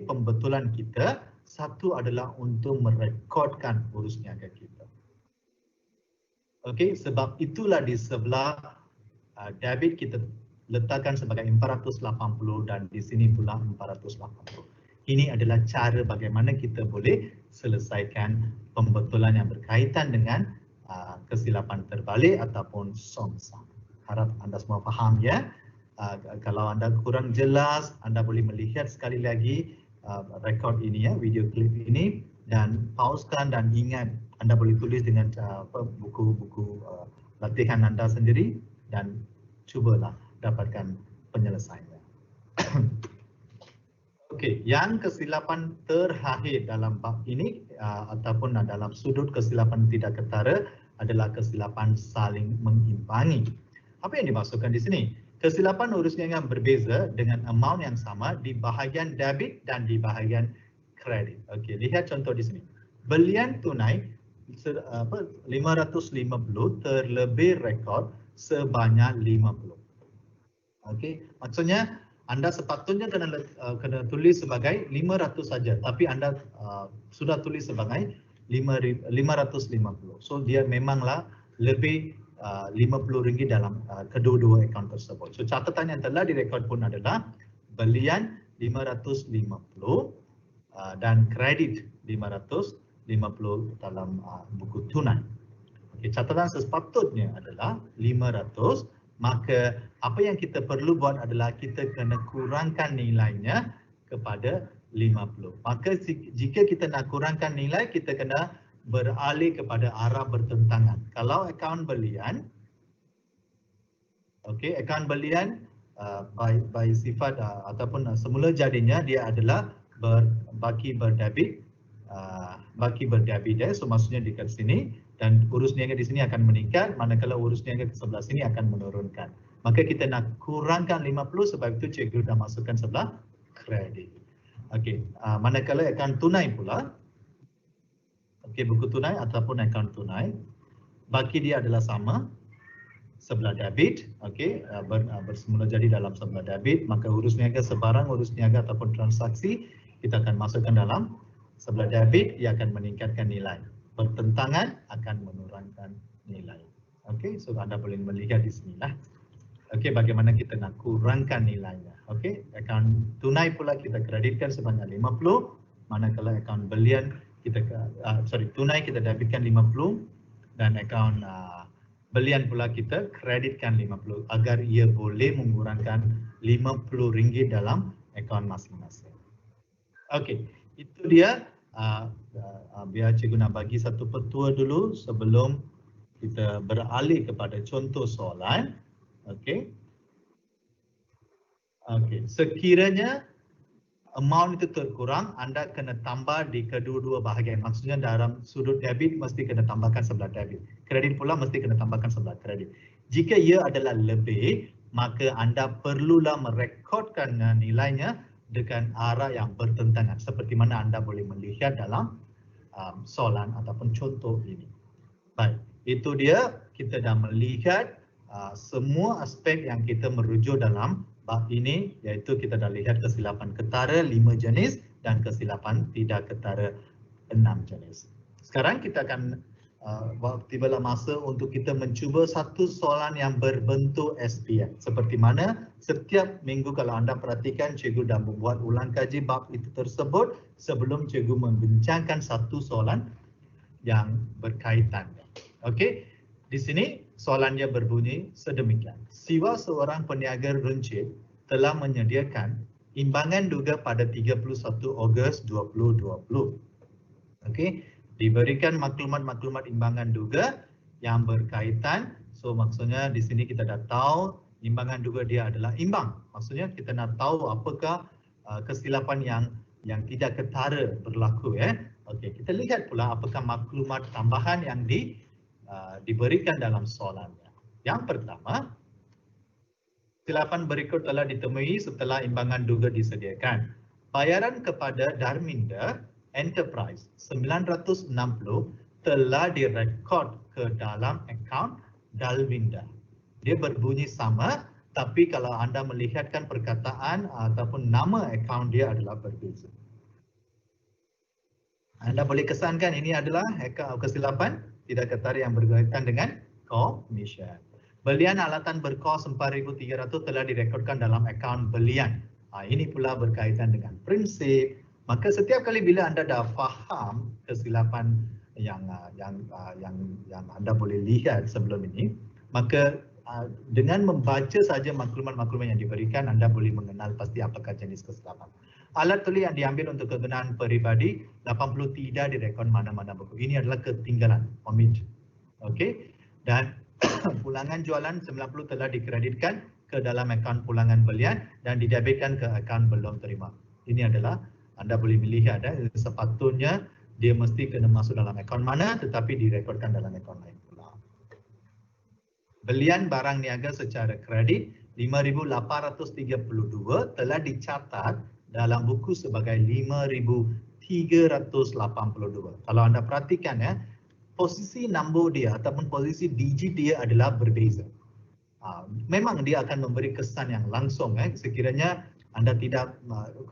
pembetulan kita. Satu adalah untuk merekodkan urus niaga kita. Okey, sebab itulah di sebelah debit kita letakkan sebagai 480 dan di sini pula 480. Ini adalah cara bagaimana kita boleh selesaikan pembetulan yang berkaitan dengan kesilapan terbalik ataupun somsam. Harap anda semua faham ya. Kalau anda kurang jelas, anda boleh melihat sekali lagi rekod ini ya, video klip ini, dan pausekan dan ingat anda boleh tulis dengan buku-buku latihan anda sendiri dan cubalah dapatkan penyelesaiannya. Okey, yang kesilapan terakhir dalam bab ini ataupun dalam sudut kesilapan tidak ketara adalah kesilapan saling mengimbangi. Apa yang dimaksudkan di sini? Kesilapan urus niaga berbeza dengan amount yang sama di bahagian debit dan di bahagian kredit. Okey, lihat contoh di sini. Belian tunai 550 terlebih rekod sebanyak 50. Okey, maksudnya anda sepatutnya kena tulis sebagai 500 saja, tapi anda sudah tulis sebagai 550. So dia memanglah lebih RM50 dalam kedua-dua akaun tersebut. So catatan yang telah direkod pun adalah belian 550 dan kredit 550 dalam buku tunai. Okay, catatan sepatutnya adalah 500, maka apa yang kita perlu buat adalah kita kena kurangkan nilainya kepada 50. Maka jika kita nak kurangkan nilai, kita kena beralih kepada arah bertentangan. Kalau akaun belian, akaun belian by sifat ataupun semula jadinya dia adalah baki berdebit, so maksudnya dekat sini, dan urus niaga di sini akan meningkat, manakala urus niaga di sebelah sini akan menurunkan. Maka kita nak kurangkan 50, sebab itu cikgu dah masukkan sebelah kredit. Okey, manakala akaun tunai pula, buku tunai ataupun akaun tunai, baki dia adalah sama, sebelah debit, bersemula jadi dalam sebelah debit, maka urus niaga sebarang urus niaga ataupun transaksi kita akan masukkan dalam sebelah debit, ia akan meningkatkan nilai. Bertentangan akan menurunkan nilai. Okey, so anda boleh melihat di sini lah. Okey, bagaimana kita nak kurangkan nilainya. Okey, akaun tunai pula kita kreditkan sebanyak 50, manakala akaun belian kita tunai kita debitkan 50 dan akaun belian pula kita kreditkan 50 agar ia boleh mengurangkan RM50 dalam akaun masing-masing. Okey, itu dia. Biar cikgu nak bagi satu petua dulu sebelum kita beralih kepada contoh soalan. Okey. Okey, sekiranya amount itu terkurang, anda kena tambah di kedua-dua bahagian. Maksudnya dalam sudut debit mesti kena tambahkan sebelah debit. Kredit pula mesti kena tambahkan sebelah kredit. Jika ia adalah lebih, maka anda perlulah merekodkan nilainya dengan arah yang bertentangan, seperti mana anda boleh melihat dalam soalan ataupun contoh ini. Baik, itu dia, kita dah melihat semua aspek yang kita merujuk dalam bab ini, iaitu kita dah lihat kesilapan ketara 5 jenis dan kesilapan tidak ketara 6 jenis. Sekarang kita akan tibalah masa untuk kita mencuba satu soalan yang berbentuk SPM. Seperti mana setiap minggu kalau anda perhatikan, cikgu dah membuat ulang kaji bab itu tersebut sebelum cikgu membincangkan satu soalan yang berkaitan. Okey, di sini soalannya berbunyi sedemikian. Siwa seorang peniaga runcit telah menyediakan imbangan duga pada 31 Ogos 2020. Okey, diberikan maklumat-maklumat imbangan duga yang berkaitan. So maksudnya di sini kita dah tahu imbangan duga dia adalah imbang. Maksudnya kita nak tahu apakah kesilapan yang tidak ketara berlaku ya. Okey, kita lihat pula apakah maklumat tambahan yang diberikan dalam soalannya. Yang pertama, kesilapan berikut telah ditemui setelah imbangan duga disediakan. Bayaran kepada Darminda Enterprise 960 telah direkod ke dalam akaun Dalvinda. Dia berbunyi sama, tapi kalau anda melihatkan perkataan ataupun nama akaun dia adalah berbeza. Anda boleh kesankan ini adalah kesilapan tidak ketara yang berkaitan dengan komisen. Belian alatan berkos 4,300 telah direkodkan dalam akaun belian. Ini pula berkaitan dengan prinsip. Maka setiap kali bila anda dah faham kesilapan yang anda boleh lihat sebelum ini, maka dengan membaca saja maklumat-maklumat yang diberikan, anda boleh mengenal pasti apakah jenis kesilapan. Alat tulis yang diambil untuk kegunaan peribadi 80 tidak direkod mana-mana buku. Ini adalah ketinggalan, omit. Okey. Dan pulangan jualan 90 telah dikreditkan ke dalam akaun pulangan belian dan didebitkan ke akaun belum terima. Ini adalah anda boleh melihat sepatutnya dia mesti kena masuk dalam akaun mana tetapi direkodkan dalam akaun lain pula. Belian barang niaga secara kredit 5,832 telah dicatat dalam buku sebagai 5,382. Kalau anda perhatikan ya, posisi nombor dia ataupun posisi digit dia adalah berbeza. Memang dia akan memberi kesan yang langsung sekiranya anda tidak,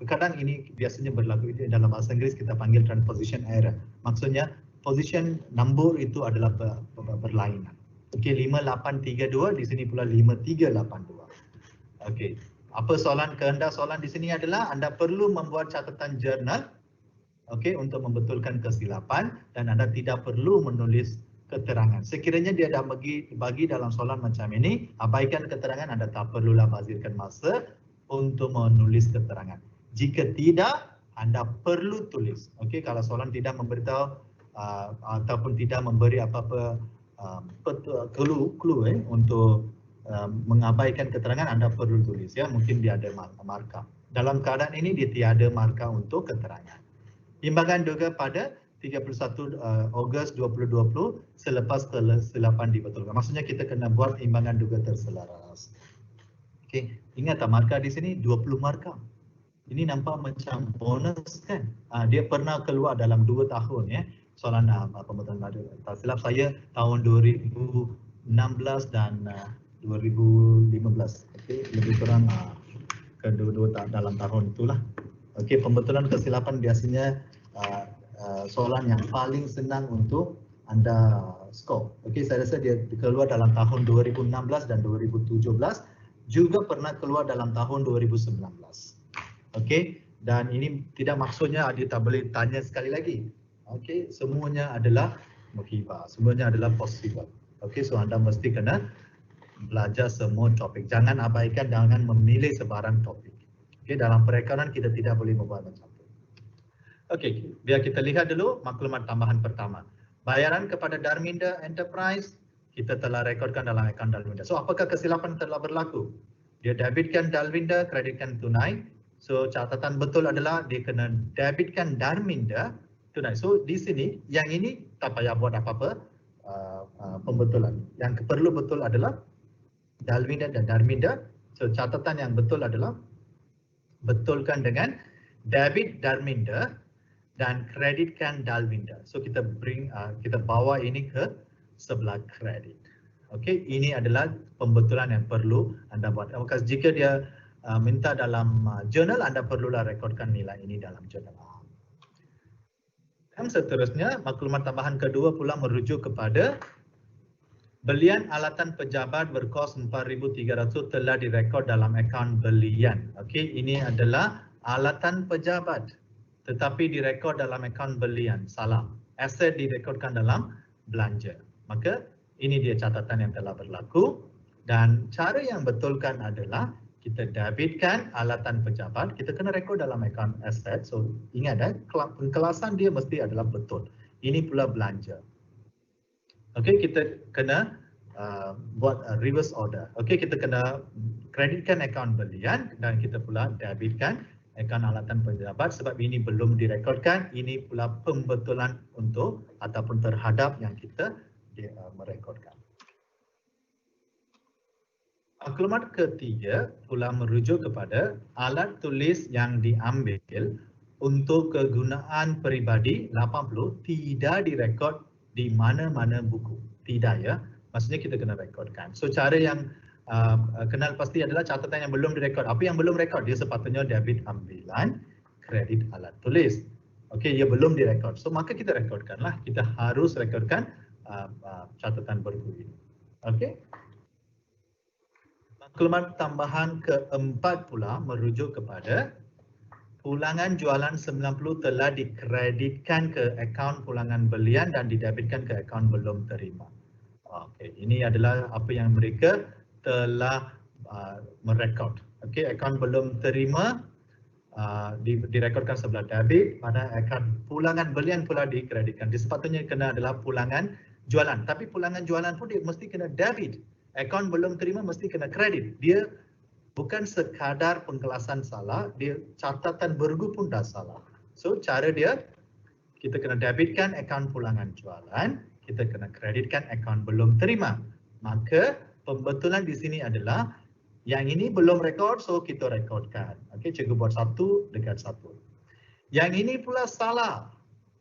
kadang ini biasanya berlaku dalam bahasa Inggeris kita panggil transposition error. Maksudnya position nombor itu adalah berlainan. Okey, 5832 di sini pula 5382. Okey. Apa soalan kehendak soalan di sini adalah anda perlu membuat catatan jurnal untuk membetulkan kesilapan dan anda tidak perlu menulis keterangan. Sekiranya dia dah bagi dalam soalan macam ini, abaikan keterangan, anda tak perlulah bazirkan masa untuk menulis keterangan. Jika tidak, anda perlu tulis. Okey, kalau soalan tidak memberitahu ataupun tidak memberi apa-apa clue untuk mengabaikan keterangan, anda perlu tulis ya. Mungkin dia ada markah. Dalam keadaan ini dia tiada markah untuk keterangan. Imbangan duga pada 31 Ogos 2020 selepas kesilapan dibetulkan. Maksudnya kita kena buat imbangan duga terselaras. Okey, ingat tak markah di sini 20 markah. Ini nampak macam bonus kan? Dia pernah keluar dalam 2 tahun ya. Soalan pembetulan tak silap saya tahun 2016 dan 2015. Okey, lebih kurang kedua-dua dalam tahun itulah. Okey, pembetulan kesilapan biasanya soalan yang paling senang untuk anda skor. Okey, saya rasa dia keluar dalam tahun 2016 dan 2017, juga pernah keluar dalam tahun 2019. Okey, dan ini tidak maksudnya dia tak boleh tanya sekali lagi. Okey, semuanya adalah muhibah, semuanya adalah possible. Okey, so anda mesti kena belajar semua topik. Jangan abaikan, jangan memilih sebarang topik. Okey, dalam perekonomian kita tidak boleh membuat macam itu. Okey, biar kita lihat dulu maklumat tambahan pertama. Bayaran kepada Darminda Enterprise kita telah rekodkan dalam akaun Dalvinda. So apakah kesilapan telah berlaku? Dia debitkan Dalvinda, kreditkan tunai. So catatan betul adalah dia kena debitkan Darminda tunai. So di sini yang ini tak payah buat apa-apa pembetulan. Yang perlu betul adalah Dalvinda dan Darminda. So catatan yang betul adalah betulkan dengan debit Darminda dan kreditkan Dalvinda. So kita bawa ini ke sebelah kredit. Okey, ini adalah pembetulan yang perlu anda buat. Maka jika dia minta dalam jurnal, anda perlulah rekodkan nilai ini dalam jurnal. Dan seterusnya, maklumat tambahan kedua pula merujuk kepada belian alatan pejabat berkos 4,300 telah direkod dalam akaun belian. Okey, ini adalah alatan pejabat tetapi direkod dalam akaun belian. Salah. Aset direkodkan dalam belanja. Maka ini dia catatan yang telah berlaku dan cara yang betulkan adalah kita debitkan alatan pejabat, kita kena rekod dalam akaun aset. So ingat pengkelasan dia mesti adalah betul. Ini pula belanja. Okey, kita kena buat reverse order. Okey, kita kena kreditkan akaun belian dan kita pula debitkan akaun alatan pejabat sebab ini belum direkodkan. Ini pula pembetulan untuk ataupun terhadap yang kita merekodkan. Maklumat ketiga pula merujuk kepada alat tulis yang diambil untuk kegunaan peribadi 80 tidak direkod di mana-mana buku. Tidak ya. Maksudnya kita kena rekodkan. So cara yang kenal pasti adalah catatan yang belum direkod. Apa yang belum rekod? Dia sepatutnya debit ambilan kredit alat tulis. Okey, dia belum direkod. So maka kita rekodkanlah. Kita harus rekodkan catatan buku ini. Okey. Maklumat tambahan keempat pula merujuk kepada pulangan jualan 90 telah dikreditkan ke akaun pulangan belian dan didebitkan ke akaun belum terima. Okey, ini adalah apa yang mereka telah merekod. Okey, akaun belum terima direkodkan sebelah debit, pada akaun pulangan belian pula dikreditkan. Dia sepatutnya kena adalah pulangan jualan, tapi pulangan jualan pun dia mesti kena debit. Akaun belum terima mesti kena kredit. Dia bukan sekadar pengkelasan salah, dia catatan bergu pun dah salah. So cara dia, kita kena debitkan akaun pulangan jualan, kita kena kreditkan akaun belum terima. Maka pembetulan di sini adalah yang ini belum rekod, so kita rekodkan. Okey, cikgu buat satu dekat satu. Yang ini pula salah.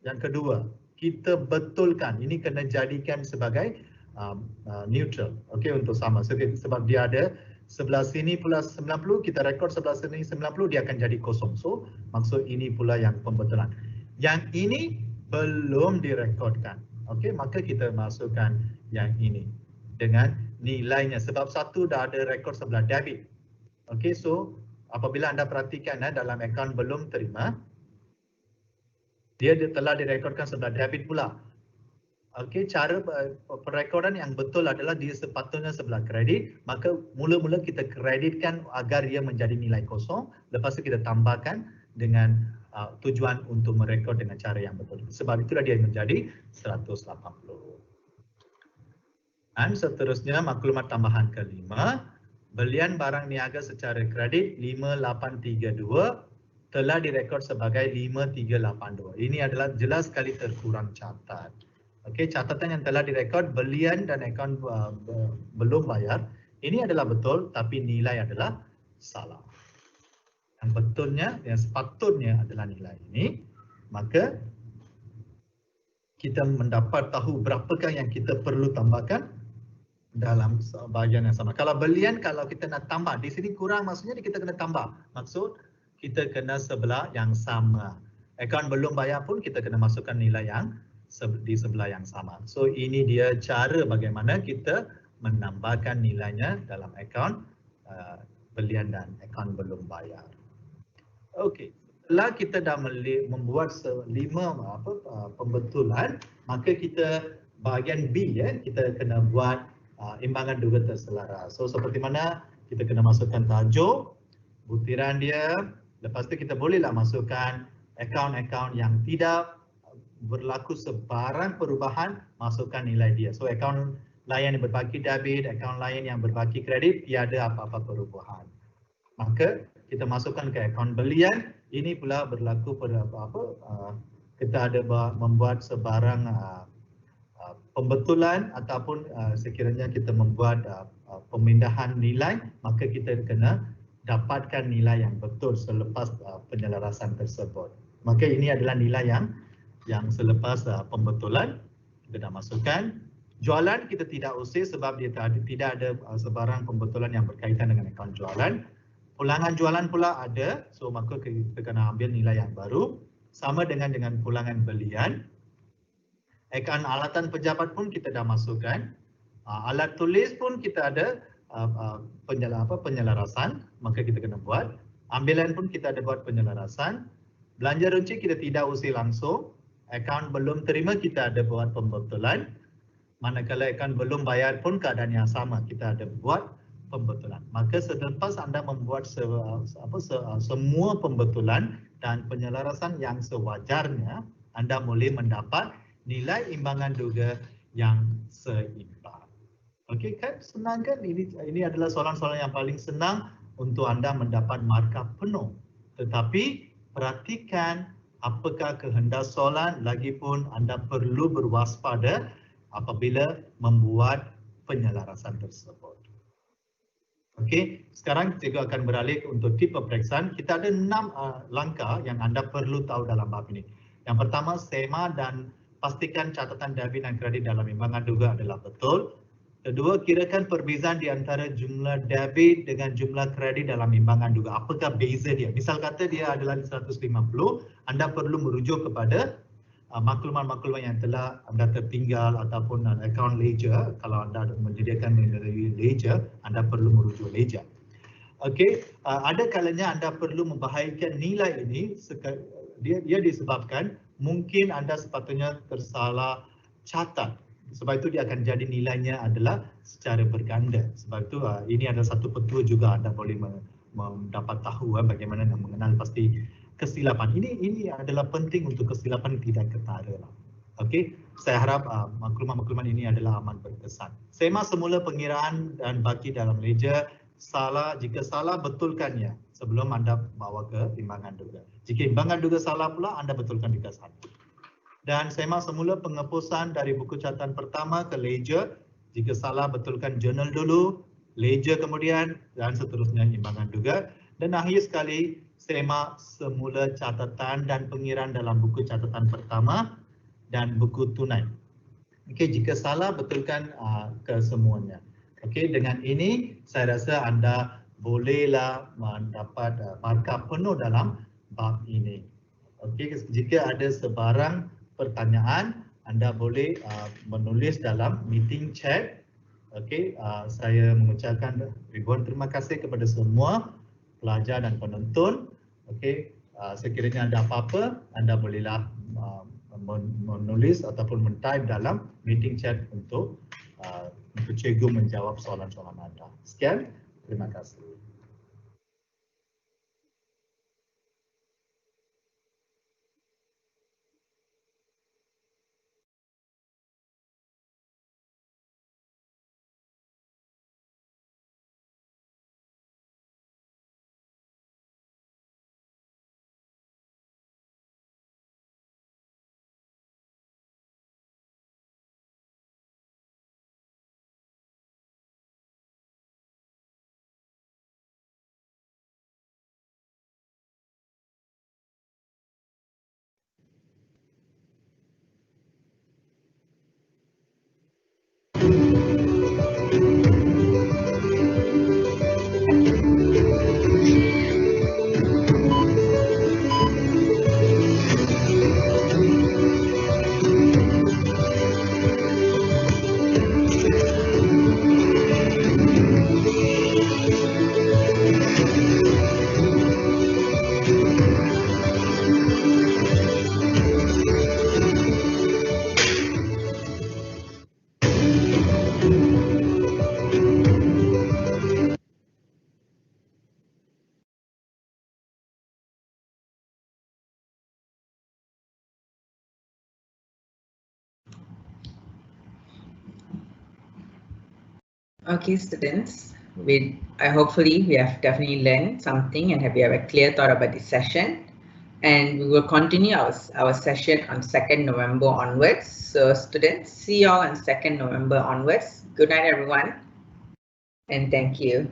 Yang kedua, kita betulkan. Ini kena jadikan sebagai neutral. Okey, untuk sama. So, sebab dia ada sebelah sini pula 90, kita rekod sebelah sini 90, dia akan jadi kosong. So maksud ini pula yang pembetulan. Yang ini belum direkodkan. Okey, maka kita masukkan yang ini dengan nilainya sebab satu dah ada rekod sebelah debit. Okey, so apabila anda perhatikan dalam akaun belum terima, dia telah direkodkan sebelah debit pula. Okey, cara perekodan yang betul adalah dia sepatutnya sebelah kredit, maka mula-mula kita kreditkan agar ia menjadi nilai kosong, lepas itu kita tambahkan dengan tujuan untuk merekod dengan cara yang betul. Sebab itulah dia menjadi 180. Dan seterusnya maklumat tambahan kelima, belian barang niaga secara kredit 5832 telah direkod sebagai 5382. Ini adalah jelas sekali terkurang catat. Okey, catatan yang telah direkod belian dan akaun belum bayar ini adalah betul tapi nilai adalah salah. Yang betulnya, yang sepatutnya adalah nilai ini. Maka kita mendapat tahu berapakah yang kita perlu tambahkan dalam bahagian yang sama. Kalau belian, kalau kita nak tambah, di sini kurang maksudnya kita kena tambah. Maksud kita kena sebelah yang sama. Akaun belum bayar pun kita kena masukkan nilai yang di sebelah yang sama. So ini dia cara bagaimana kita menambahkan nilainya dalam akaun belian dan akaun belum bayar. Okey, setelah kita dah membuat 5 pembetulan, maka kita bahagian B kita kena buat imbangan duga terselaras. So seperti mana kita kena masukkan tajuk, butiran dia, lepas tu kita bolehlah masukkan akaun-akaun yang tidak berlaku sebarang perubahan, masukkan nilai dia. So akaun lain yang berbaki debit, akaun lain yang berbaki kredit, tiada apa-apa perubahan. Maka kita masukkan ke akaun belian, ini pula berlaku pada kita ada membuat sebarang pembetulan ataupun sekiranya kita membuat pemindahan nilai, maka kita kena dapatkan nilai yang betul selepas penyelarasan tersebut. Maka ini adalah nilai yang selepas pembetulan kita dah masukkan. Jualan kita tidak usir sebab dia tidak ada sebarang pembetulan yang berkaitan dengan akaun jualan. Pulangan jualan pula ada, so maka kita kena ambil nilai yang baru. Sama dengan pulangan belian. Akaun alatan pejabat pun kita dah masukkan. Alat tulis pun kita ada penyelarasan, maka kita kena buat. Ambilan pun kita ada buat penyelarasan. Belanja runci kita tidak usir langsung. Akaun belum terima kita ada buat pembetulan. Manakala akaun belum bayar pun keadaan yang sama, kita ada buat pembetulan. Maka selepas anda membuat semua pembetulan dan penyelarasan yang sewajarnya, anda boleh mendapat nilai imbangan duga yang seimbang. Okey kan, senang kan? Ini adalah soalan-soalan yang paling senang untuk anda mendapat markah penuh. Tetapi perhatikan apakah kehendak soalan, lagipun anda perlu berwaspada apabila membuat penyelarasan tersebut. Okey, sekarang cikgu akan beralih untuk tip peperiksaan. Kita ada 6 langkah yang anda perlu tahu dalam bab ini. Yang pertama, sema dan pastikan catatan debit dan kredit dalam imbangan duga adalah betul. Kedua, kirakan perbezaan di antara jumlah debit dengan jumlah kredit dalam imbangan duga. Apakah beza dia? Misal kata dia adalah 150, anda perlu merujuk kepada maklumat-maklumat yang telah anda tertinggal ataupun akaun ledger. Kalau anda menyediakan melalui ledger, anda perlu merujuk ledger. Okey, ada kalanya anda perlu membahagikan nilai ini. Dia disebabkan mungkin anda sepatutnya tersalah catat. Sebab itu dia akan jadi nilainya adalah secara berganda. Sebab itu ini adalah satu petua juga anda boleh mendapat tahu bagaimana nak mengenal pasti kesilapan. Ini adalah penting untuk kesilapan tidak ketara. Okey, saya harap maklumat-maklumat ini adalah amat berkesan. Sema semula pengiraan dan baki dalam ledger. Jika salah betulkannya sebelum anda bawa ke timbangan duga. Jika timbangan duga salah pula, anda betulkan juga salah. Dan sema semula penghapusan dari buku catatan pertama ke ledger. Jika salah, betulkan journal dulu, ledger kemudian, dan seterusnya imbangan duga. Dan akhir sekali, sema semula catatan dan pengiraan dalam buku catatan pertama dan buku tunai. Okey, jika salah, betulkan kesemuanya. Okey, dengan ini saya rasa anda bolehlah mendapat markah penuh dalam bab ini. Okey, jika ada sebarang pertanyaan, anda boleh menulis dalam meeting chat. Okey, saya mengucapkan ribuan terima kasih kepada semua pelajar dan penonton. Okey, sekiranya ada apa-apa, anda bolehlah menulis ataupun men-type dalam meeting chat untuk cikgu menjawab soalan-soalan anda. Sekian, terima kasih. Okay, students, hopefully we have definitely learned something and have a clear thought about this session. And we will continue our session on 2nd November onwards. So students, see you all on 2nd November onwards. Good night, everyone. And thank you.